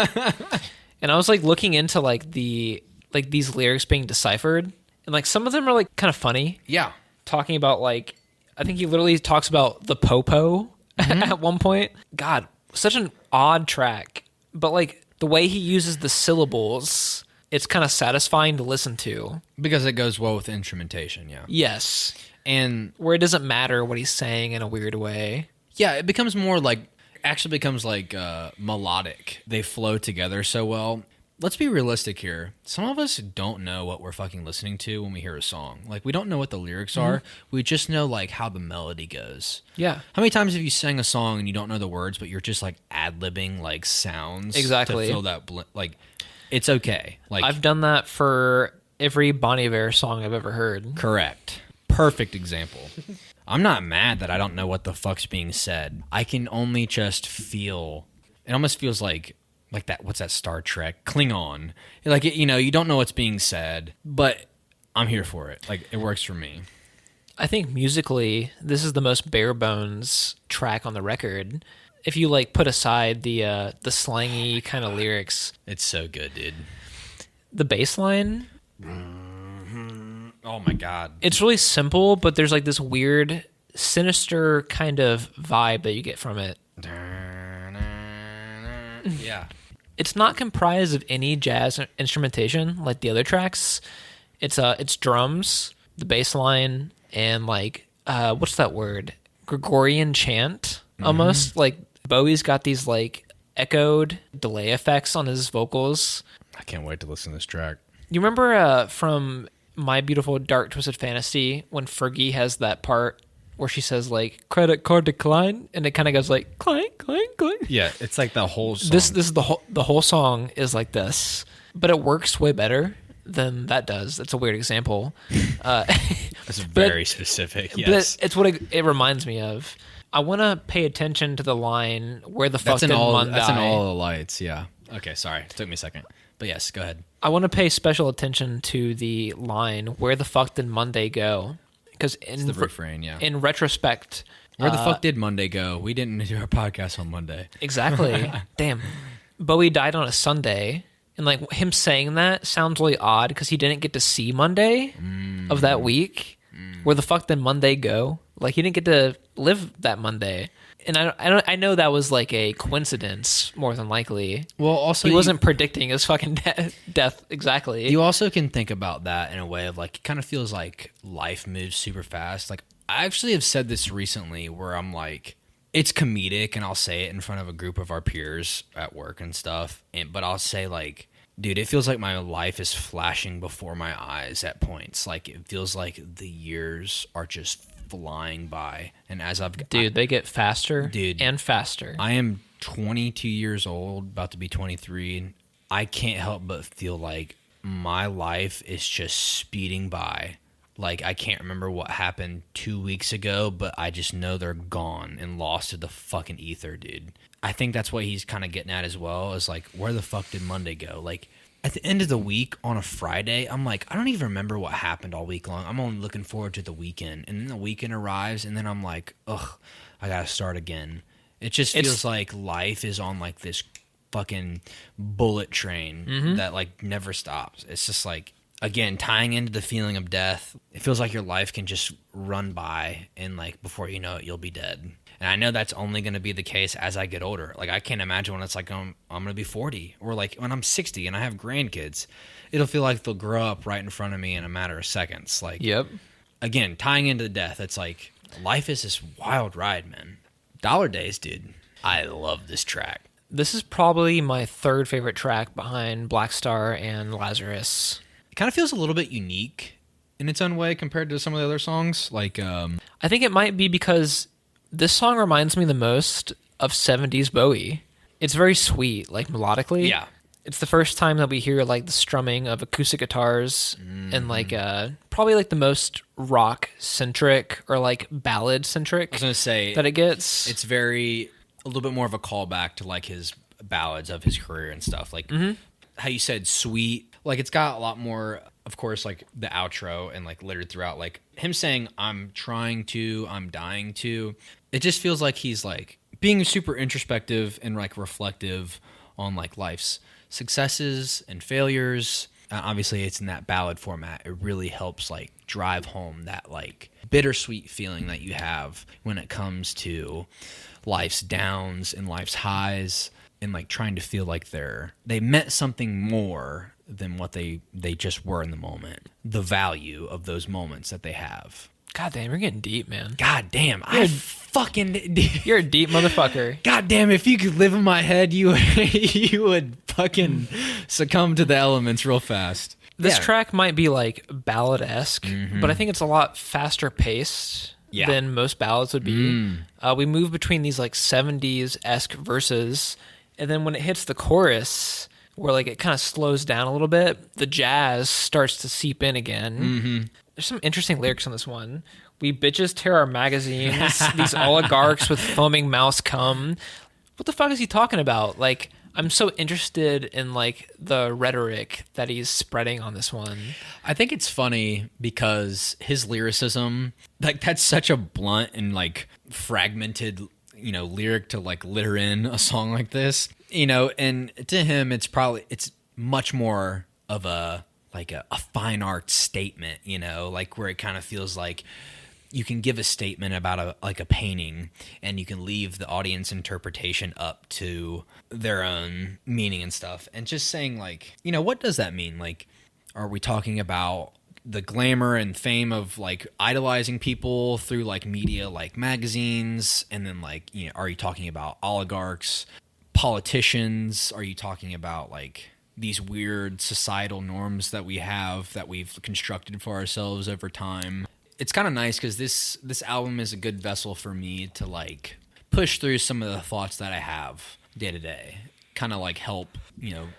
S3: And I was like looking into like these lyrics being deciphered, and like some of them are like kind of funny.
S2: Yeah.
S3: Talking about like, I think he literally talks about the popo at one point. God, such an odd track. But like the way he uses the syllables, it's kind of satisfying to listen to. Because
S2: it goes well with instrumentation, yeah.
S3: Yes.
S2: And
S3: where it doesn't matter what he's saying in a weird way.
S2: Yeah, it becomes more like, actually becomes like melodic. They flow together so well. let's be realistic here. Some of us don't know what we're fucking listening to when we hear a song. Like, we don't know what the lyrics are. We just know, like, how the melody goes.
S3: Yeah.
S2: How many times have you sang a song and you don't know the words, but you're just, like, ad-libbing, like, sounds
S3: Exactly.
S2: to fill that... like, it's okay. Like,
S3: I've done that for every Bon Iver song I've ever heard.
S2: correct. Perfect example. I'm not mad that I don't know what the fuck's being said. I can only just feel... It almost feels like that, what's that Star Trek? Klingon. Like, you don't know what's being said, but I'm here for it. Like, it works for me.
S3: I think musically, this is the most bare bones track on the record. If you, like, put aside the slangy kind of lyrics.
S2: It's so good, dude.
S3: The bass line...
S2: Oh, my God.
S3: It's really simple, but there's, like, this weird, sinister kind of vibe that you get from it.
S2: Yeah.
S3: It's not comprised of any jazz instrumentation like the other tracks. It's drums, the bass line, and like what's that word? Gregorian chant almost. Like Bowie's got these like echoed delay effects on his vocals.
S2: I can't wait to listen to this track.
S3: You remember from My Beautiful Dark Twisted Fantasy when Fergie has that part where she says like credit card decline, and it kind of goes like clank clank clank.
S2: Yeah, it's like the whole song.
S3: This is the whole song is like this, but it works way better than that does. That's a weird example.
S2: It's very specific. Yes,
S3: but it's what it reminds me of. I want to pay attention to the line "Where the fuck did Monday?"
S2: That's in All the Lights. Yeah. Okay, sorry, it took me a second, but yes, go ahead.
S3: I want to pay special attention to the line "Where the fuck did Monday go?" Because in
S2: the refrain, yeah.
S3: In retrospect,
S2: where the fuck did Monday go? We didn't do our podcast on Monday.
S3: Exactly. Damn. Bowie died on a Sunday, and like him saying that sounds really odd because he didn't get to see Monday of that week. Where the fuck did Monday go? Like he didn't get to live that Monday. And I know that was like a coincidence more than likely.
S2: Well, also
S3: he wasn't predicting his fucking death exactly.
S2: You also can think about that in a way of like it kind of feels like life moves super fast. Like I actually have said this recently where I'm like, it's comedic and I'll say it in front of a group of our peers at work and stuff. But I'll say like, dude, it feels like my life is flashing before my eyes at points. Like it feels like the years are just flying by, and as
S3: they get faster,
S2: dude,
S3: and faster.
S2: I am 22 years old, about to be 23. I can't help but feel like my life is just speeding by. Like I can't remember what happened 2 weeks ago, but I just know they're gone and lost to the fucking ether, dude. I think that's what he's kind of getting at as well, is like, where the fuck did Monday go? Like at the end of the week on a Friday, I'm like, I don't even remember what happened all week long. I'm only looking forward to the weekend. And then the weekend arrives, and then I'm like, ugh, I got to start again. It just feels like life is on like this fucking bullet train that like never stops. It's just like, again, tying into the feeling of death, it feels like your life can just run by, and like before you know it, you'll be dead. And I know that's only going to be the case as I get older. Like, I can't imagine when it's like I'm going to be 40, or like when I'm 60 and I have grandkids. It'll feel like they'll grow up right in front of me in a matter of seconds. Like,
S3: yep.
S2: Again, tying into death, it's like life is this wild ride, man. Dollar Days, dude. I love this track.
S3: This is probably my third favorite track behind Blackstar and Lazarus.
S2: It kind of feels a little bit unique in its own way compared to some of the other songs. Like,
S3: I think it might be because this song reminds me the most of 70s Bowie. It's very sweet, like melodically.
S2: Yeah.
S3: It's the first time that we hear like the strumming of acoustic guitars and like probably like the most rock centric or like ballad centric.
S2: I was going to say
S3: that it gets.
S2: It's a little bit more of a callback to like his ballads of his career and stuff. Like how you said sweet, like it's got a lot more, of course, like the outro and like littered throughout, like him saying, I'm dying to. It just feels like he's like being super introspective and like reflective on like life's successes and failures. Obviously it's in that ballad format. It really helps like drive home that like bittersweet feeling that you have when it comes to life's downs and life's highs, and like trying to feel like they meant something more than what they just were in the moment. The value of those moments that they have.
S3: God damn, you're getting deep, man.
S2: God damn,
S3: You're a deep motherfucker.
S2: God damn, if you could live in my head, you would fucking succumb to the elements real fast.
S3: This track might be like ballad-esque, but I think it's a lot faster paced than most ballads would be. We move between these like 70s-esque verses, and then when it hits the chorus, where like it kind of slows down a little bit, the jazz starts to seep in again. There's some interesting lyrics on this one. We bitches tear our magazines. These oligarchs with foaming mouths come. What the fuck is he talking about? Like, I'm so interested in like the rhetoric that he's spreading on this one.
S2: I think it's funny because his lyricism, like that's such a blunt and like fragmented, lyric to like litter in a song like this, and to him, it's much more of a fine art statement, like where it kind of feels like you can give a statement about a painting and you can leave the audience interpretation up to their own meaning and stuff. And just saying like, what does that mean? Like, are we talking about the glamour and fame of like idolizing people through like media, like magazines? And then like, are you talking about oligarchs, politicians? Are you talking about like these weird societal norms that we have that we've constructed for ourselves over time? It's kind of nice because this album is a good vessel for me to like push through some of the thoughts that I have day to day, kind of like help,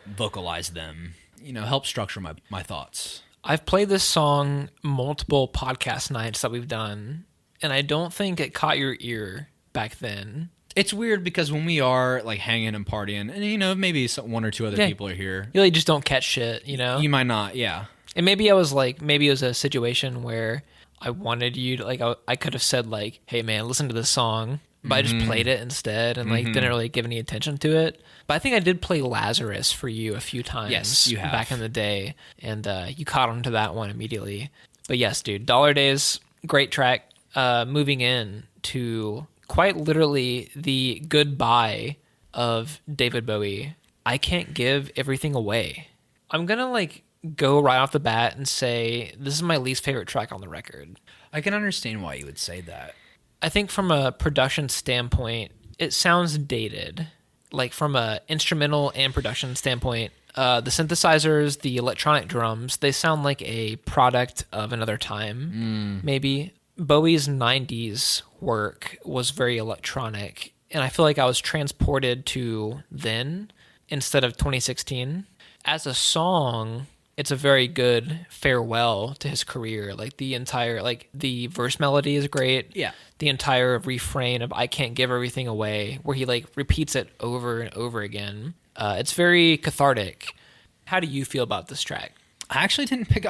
S2: vocalize them, help structure my thoughts.
S3: I've played this song multiple podcast nights that we've done, and I don't think it caught your ear back then.
S2: It's weird because when we are like hanging and partying and, maybe one or two other people are here.
S3: You really just don't catch shit,
S2: You might not, yeah.
S3: And maybe it was a situation where I wanted you to, like, I could have said, like, hey, man, listen to this song. But I just played it instead and, like, didn't really give any attention to it. But I think I did play Lazarus for you a few times.
S2: Yes, you have.
S3: Back in the day. And you caught on to that one immediately. But yes, dude, Dollar Days, great track. Moving in to quite literally the goodbye of David Bowie. I can't give everything away. I'm going to, like, go right off the bat and say this is my least favorite track on the record.
S2: I can understand why you would say that.
S3: I think from a production standpoint, it sounds dated. Like from a instrumental and production standpoint, the synthesizers, the electronic drums, they sound like a product of another time, maybe. Bowie's 90s work was very electronic, and I feel like I was transported to then instead of 2016. As a song, it's a very good farewell to his career. Like the entire, like the verse melody is great.
S2: Yeah.
S3: The entire refrain of "I can't give everything away," where he like repeats it over and over again. It's very cathartic. How do you feel about this track?
S2: I actually didn't pick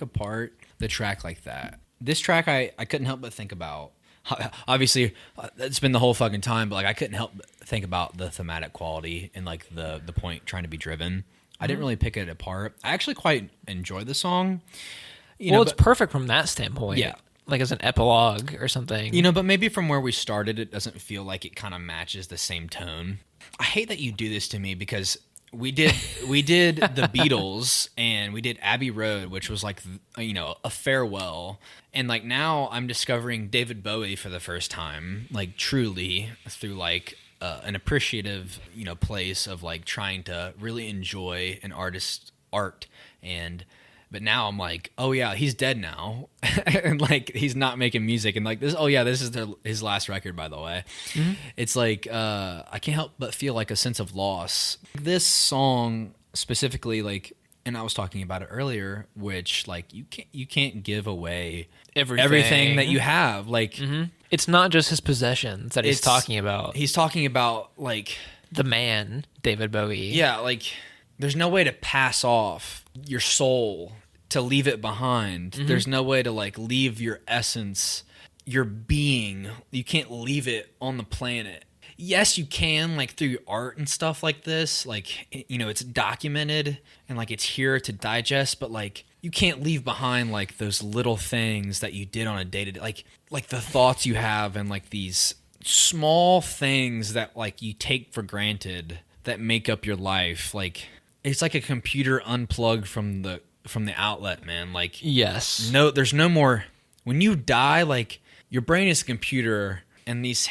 S2: apart the track like that. This track, I couldn't help but think about. Obviously, it's been the whole fucking time, but like I couldn't help but think about the thematic quality and like the point trying to be driven. I didn't really pick it apart. I actually quite enjoyed the song.
S3: It's perfect from that standpoint.
S2: Yeah.
S3: Like as an epilogue or something.
S2: But maybe from where we started, it doesn't feel like it kind of matches the same tone. I hate that you do this to me because we did the Beatles and we did Abbey Road, which was like, a farewell. And like now I'm discovering David Bowie for the first time, like truly through like an appreciative, place of like trying to really enjoy an artist's art. But now I'm like, oh yeah, he's dead now. And like, he's not making music. And like this, oh yeah, this is his last record, by the way. Mm-hmm. It's like, I can't help but feel like a sense of loss. This song specifically, like, and I was talking about it earlier, which like, you can't give away everything that you have. Like,
S3: it's not just his possessions that he's talking about.
S2: He's talking about like
S3: the man, David Bowie.
S2: Yeah. Like there's no way to pass off your soul, to leave it behind. There's no way to like leave your essence, your being. You can't leave it on the planet. Yes, you can, like through art and stuff like this, like, it's documented and like it's here to digest, but like you can't leave behind like those little things that you did on a day-to-day, like the thoughts you have and like these small things that like you take for granted that make up your life. Like it's like a computer unplugged from the outlet, man. Like,
S3: yes,
S2: no, there's no more when you die, like your brain is a computer, and these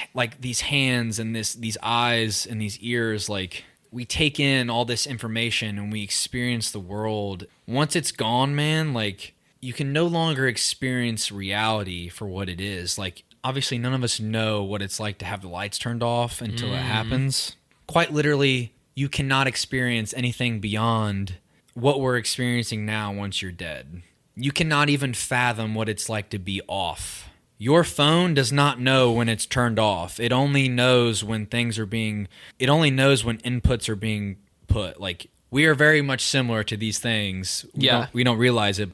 S2: hands and these eyes and these ears, like we take in all this information and we experience the world. Once it's gone, man, like you can no longer experience reality for what it is. Like obviously none of us know what it's like to have the lights turned off until it happens. Quite literally, you cannot experience anything beyond what we're experiencing now once you're dead. You cannot even fathom what it's like to be off. Your phone does not know when it's turned off. It only knows when it only knows when inputs are being put. Like, we are very much similar to these things. We don't realize it.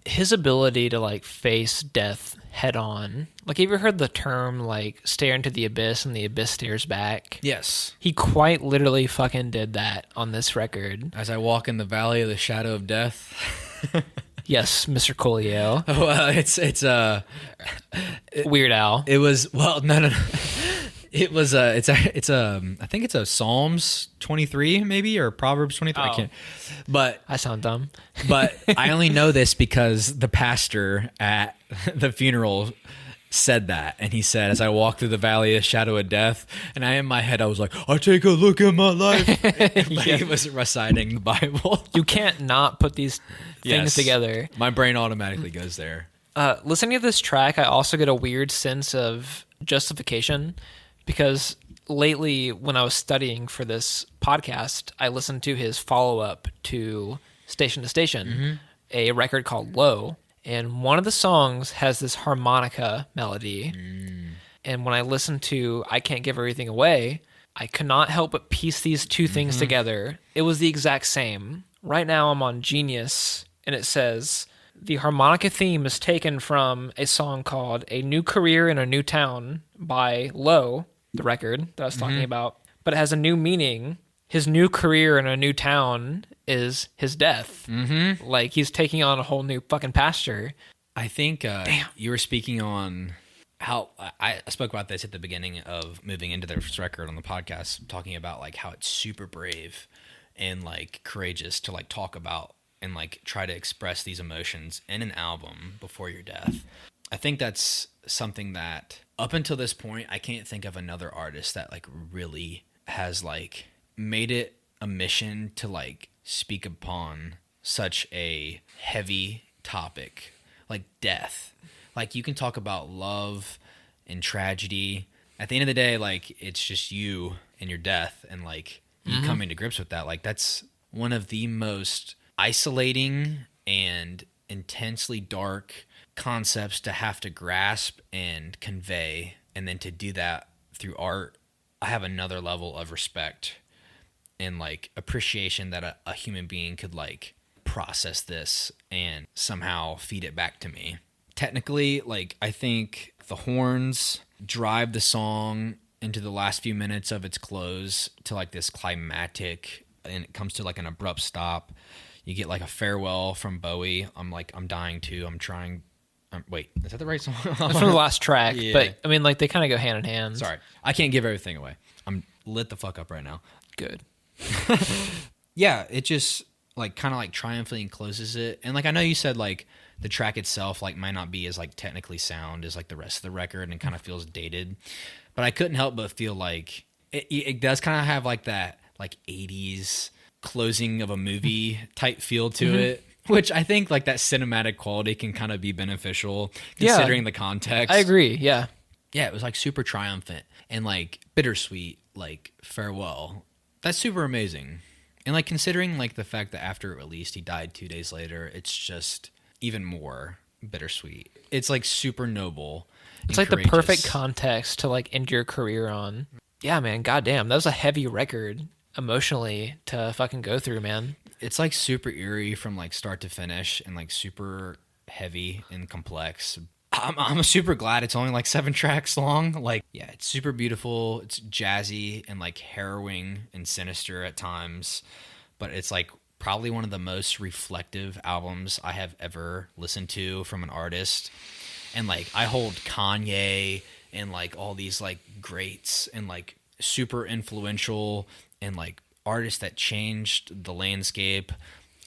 S3: His ability to like face death head on. Like, have you ever heard the term like stare into the abyss and the abyss stares back?
S2: Yes.
S3: He quite literally fucking did that on this record.
S2: As I walk in the valley of the shadow of death.
S3: Yes, Mr. Coolio.
S2: It's
S3: Weird Al.
S2: It was, well, no. It was I think it's a Psalms 23 maybe, or Proverbs 23. I can't. But
S3: I sound dumb.
S2: But I only know this because the pastor at the funeral said that, and he said, as I walk through the valley of the shadow of death, and in my head I was like, I take a look at my life. But he was reciting the Bible.
S3: You can't not put these things together.
S2: My brain automatically goes there.
S3: Listening to this track, I also get a weird sense of justification, because lately when I was studying for this podcast, I listened to his follow-up to Station, a record called Low. And one of the songs has this harmonica melody. And when I listened to I Can't Give Everything Away, I could not help but piece these two things together. It was the exact same. Right now I'm on Genius, and it says, the harmonica theme is taken from a song called A New Career in a New Town by Low, the record that I was talking about. But it has a new meaning. His new career in a new town is his death. Like, he's taking on a whole new fucking pasture.
S2: I think you were speaking on how I spoke about this at the beginning of moving into this record on the podcast, talking about like how it's super brave and like courageous to like talk about and like try to express these emotions in an album before your death. I think that's something that up until this point, I can't think of another artist that like really has like made it a mission to like speak upon such a heavy topic like death. Like, you can talk about love and tragedy. At the end of the day, like, it's just you and your death, and like you coming to grips with that. Like, that's one of the most isolating and intensely dark concepts to have to grasp and convey, and then to do that through art. I have another level of respect and like appreciation that a human being could like process this and somehow feed it back to me. Technically, like, I think the horns drive the song into the last few minutes of its close to like this climactic, and it comes to like an abrupt stop. You get like a farewell from Bowie. I'm dying to, I'm trying. Wait, is that the right song?
S3: That's from the last track, but I mean, like, they kind of go hand in hand.
S2: Sorry, I can't give everything away. I'm lit the fuck up right now.
S3: Good.
S2: Yeah, it just like kind of like triumphantly closes it. And like, I know you said like the track itself like might not be as like technically sound as like the rest of the record, and kind of feels dated, but I couldn't help but feel like it does kind of have like that like 80s closing of a movie type feel to it, which I think like that cinematic quality can kind of be beneficial considering the context.
S3: I agree. Yeah,
S2: it was like super triumphant and like bittersweet, like farewell. That's super amazing. And like, considering like the fact that after it released he died 2 days later, it's just even more bittersweet. It's like super noble.
S3: It's like courageous. The perfect context to like end your career on. Yeah, man, goddamn, that was a heavy record emotionally to fucking go through, man.
S2: It's like super eerie from like start to finish, and like super heavy and complex. I'm super glad it's only like 7 tracks long. Like, yeah, it's super beautiful. It's jazzy and like harrowing and sinister at times, but it's like probably one of the most reflective albums I have ever listened to from an artist. And like, I hold Kanye and like all these like greats and like super influential and like artists that changed the landscape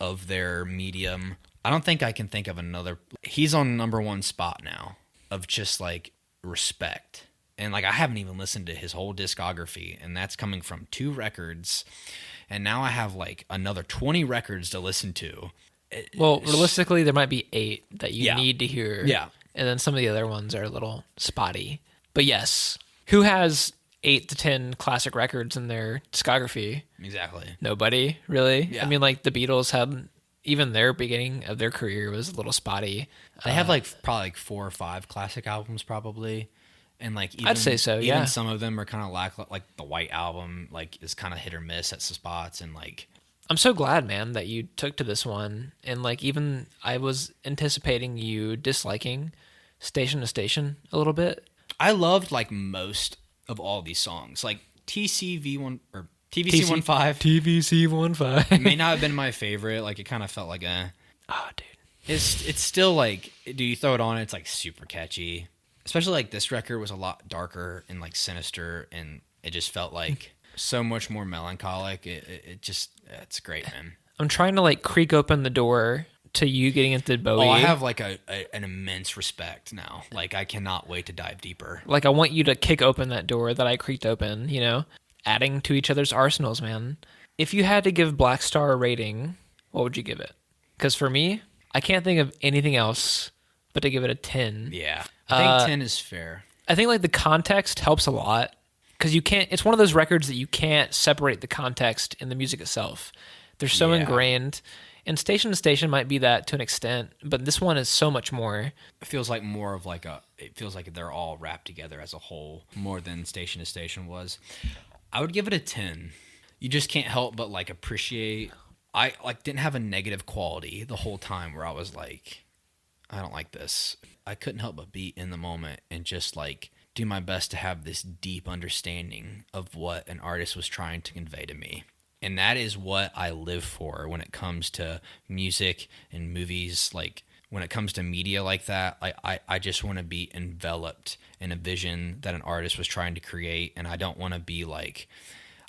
S2: of their medium. I don't think I can think of another. He's on #1 spot now. of just like respect. And like I haven't even listened to his whole discography, and that's coming from 2 records. And now I have like another 20 records to listen to.
S3: Well, realistically, there might be 8 that you
S2: Yeah.
S3: need to hear.
S2: Yeah.
S3: And then some of the other ones are a little spotty. But yes, who has 8 to 10 classic records in their discography?
S2: Exactly.
S3: Nobody, really.
S2: Yeah.
S3: I mean, like the Beatles had, even their beginning of their career was a little spotty.
S2: They have like probably like 4 or 5 classic albums probably. And like even,
S3: I'd say so, yeah.
S2: Even some of them are kind of like the White Album like is kind of hit or miss at some spots, and like
S3: I'm so glad, man, that you took to this one. And like even I was anticipating you disliking Station to Station a little bit.
S2: I loved like most of all these songs. Like TCV1 or TVC15
S3: TVC15.
S2: may not have been my favorite. Like it kind of felt like
S3: Oh, dude.
S2: it's still like, do you throw it on? It's like super catchy. Especially like this record was a lot darker and like sinister, and it just felt like so much more melancholic. It's great, man.
S3: I'm trying to like creak open the door to you getting into Bowie.
S2: Oh, I have like an immense respect now. Like I cannot wait to dive deeper.
S3: Like I want you to kick open that door that I creaked open, you know? Adding to each other's arsenals, man. If you had to give Blackstar a rating, what would you give it? Because for me, I can't think of anything else but to give it a 10.
S2: Yeah. I think 10 is fair.
S3: I think like the context helps a lot because you can't. It's one of those records that you can't separate the context in the music itself. They're so ingrained, and Station to Station might be that to an extent, but this one is so much more.
S2: It feels like more of like it feels like they're all wrapped together as a whole more than Station to Station was. I would give it a 10. You just can't help but like appreciate. I like didn't have a negative quality the whole time where I was like, I don't like this. I couldn't help but be in the moment and just like do my best to have this deep understanding of what an artist was trying to convey to me. And that is what I live for when it comes to music and movies. Like when it comes to media like that, I just want to be enveloped in a vision that an artist was trying to create. And I don't want to be like,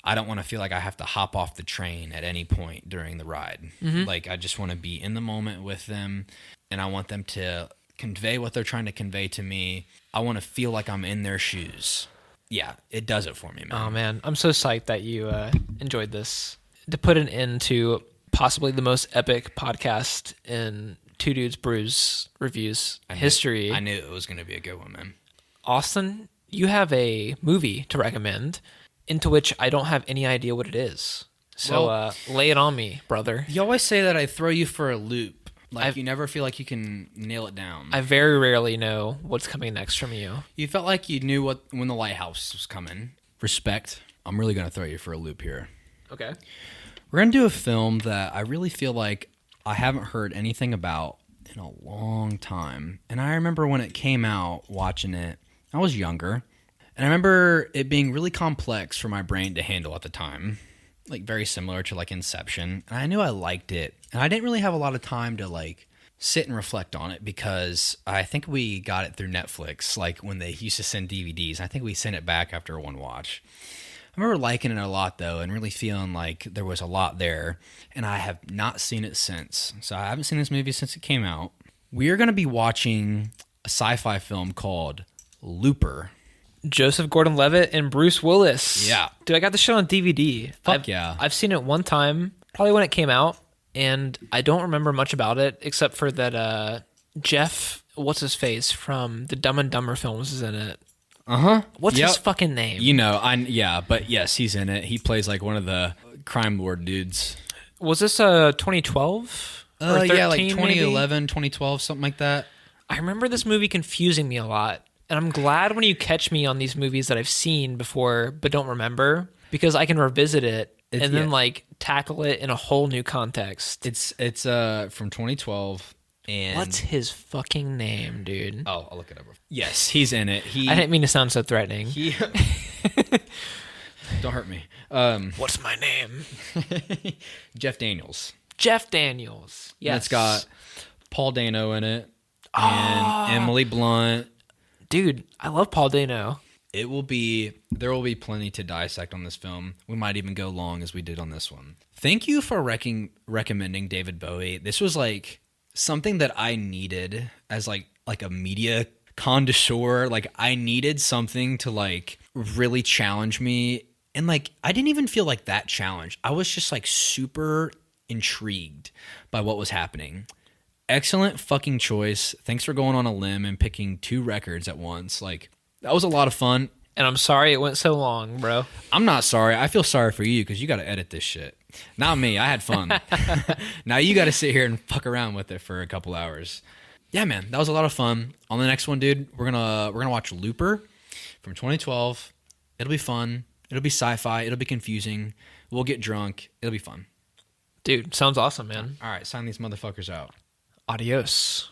S2: I don't want to feel like I have to hop off the train at any point during the ride. Mm-hmm. Like I just want to be in the moment with them, and I want them to convey what they're trying to convey to me. I want to feel like I'm in their shoes. Yeah, it does it for me, man.
S3: Oh man, I'm so psyched that you enjoyed this. To put an end to possibly the most epic podcast in Two Dudes Brews Reviews history.
S2: I knew it was going to be a good one, man.
S3: Austin, you have a movie to recommend into which I don't have any idea what it is. So lay it on me, brother.
S2: You always say that I throw you for a loop. Like you never feel like you can nail it down.
S3: I very rarely know what's coming next from you.
S2: You felt like you knew when the lighthouse was coming. Respect. I'm really going to throw you for a loop here.
S3: Okay.
S2: We're going to do a film that I really feel like I haven't heard anything about in a long time. And I remember when it came out, watching it, I was younger. And I remember it being really complex for my brain to handle at the time. Like very similar to like Inception. And I knew I liked it. And I didn't really have a lot of time to like sit and reflect on it because I think we got it through Netflix, like when they used to send DVDs. I think we sent it back after one watch. I remember liking it a lot though and really feeling like there was a lot there. And I have not seen it since. So I haven't seen this movie since it came out. We are going to be watching a sci-fi film called Looper.
S3: Joseph Gordon-Levitt and Bruce Willis.
S2: Yeah.
S3: Dude, I got the show on DVD.
S2: Yeah.
S3: I've seen it one time, probably when it came out, and I don't remember much about it except for that Jeff, what's his face, from the Dumb and Dumber films is in it.
S2: Uh-huh.
S3: What's his fucking name?
S2: You know, but yes, he's in it. He plays like one of the crime lord dudes.
S3: Was this 2012? Or 13,
S2: yeah, like 2011,
S3: maybe?
S2: 2012, something like that.
S3: I remember this movie confusing me a lot. And I'm glad when you catch me on these movies that I've seen before but don't remember, because I can revisit it and then like tackle it in a whole new context.
S2: It's from 2012. And
S3: what's his fucking name, dude?
S2: Oh, I'll look it up. Yes, he's in it.
S3: I didn't mean to sound so threatening.
S2: Don't hurt me.
S3: What's my name?
S2: Jeff Daniels.
S3: Jeff Daniels. Yes.
S2: And it's got Paul Dano in it and Emily Blunt.
S3: Dude, I love Paul Dano.
S2: There will be plenty to dissect on this film. We might even go long as we did on this one. Thank you for recommending David Bowie. This was like something that I needed as like a media connoisseur. Like, I needed something to like really challenge me. And like, I didn't even feel like that challenged. I was just like super intrigued by what was happening. Excellent fucking choice. Thanks for going on a limb and picking 2 records at once. Like, that was a lot of fun.
S3: And I'm sorry it went so long, bro.
S2: I'm not sorry. I feel sorry for you because you got to edit this shit. Not me. I had fun. Now you got to sit here and fuck around with it for a couple hours. Yeah, man, that was a lot of fun. On the next one, dude, we're gonna watch Looper from 2012. It'll be fun. It'll be sci-fi. It'll be confusing. We'll get drunk. It'll be fun.
S3: Dude, sounds awesome, man.
S2: All right, sign these motherfuckers out.
S3: Adios.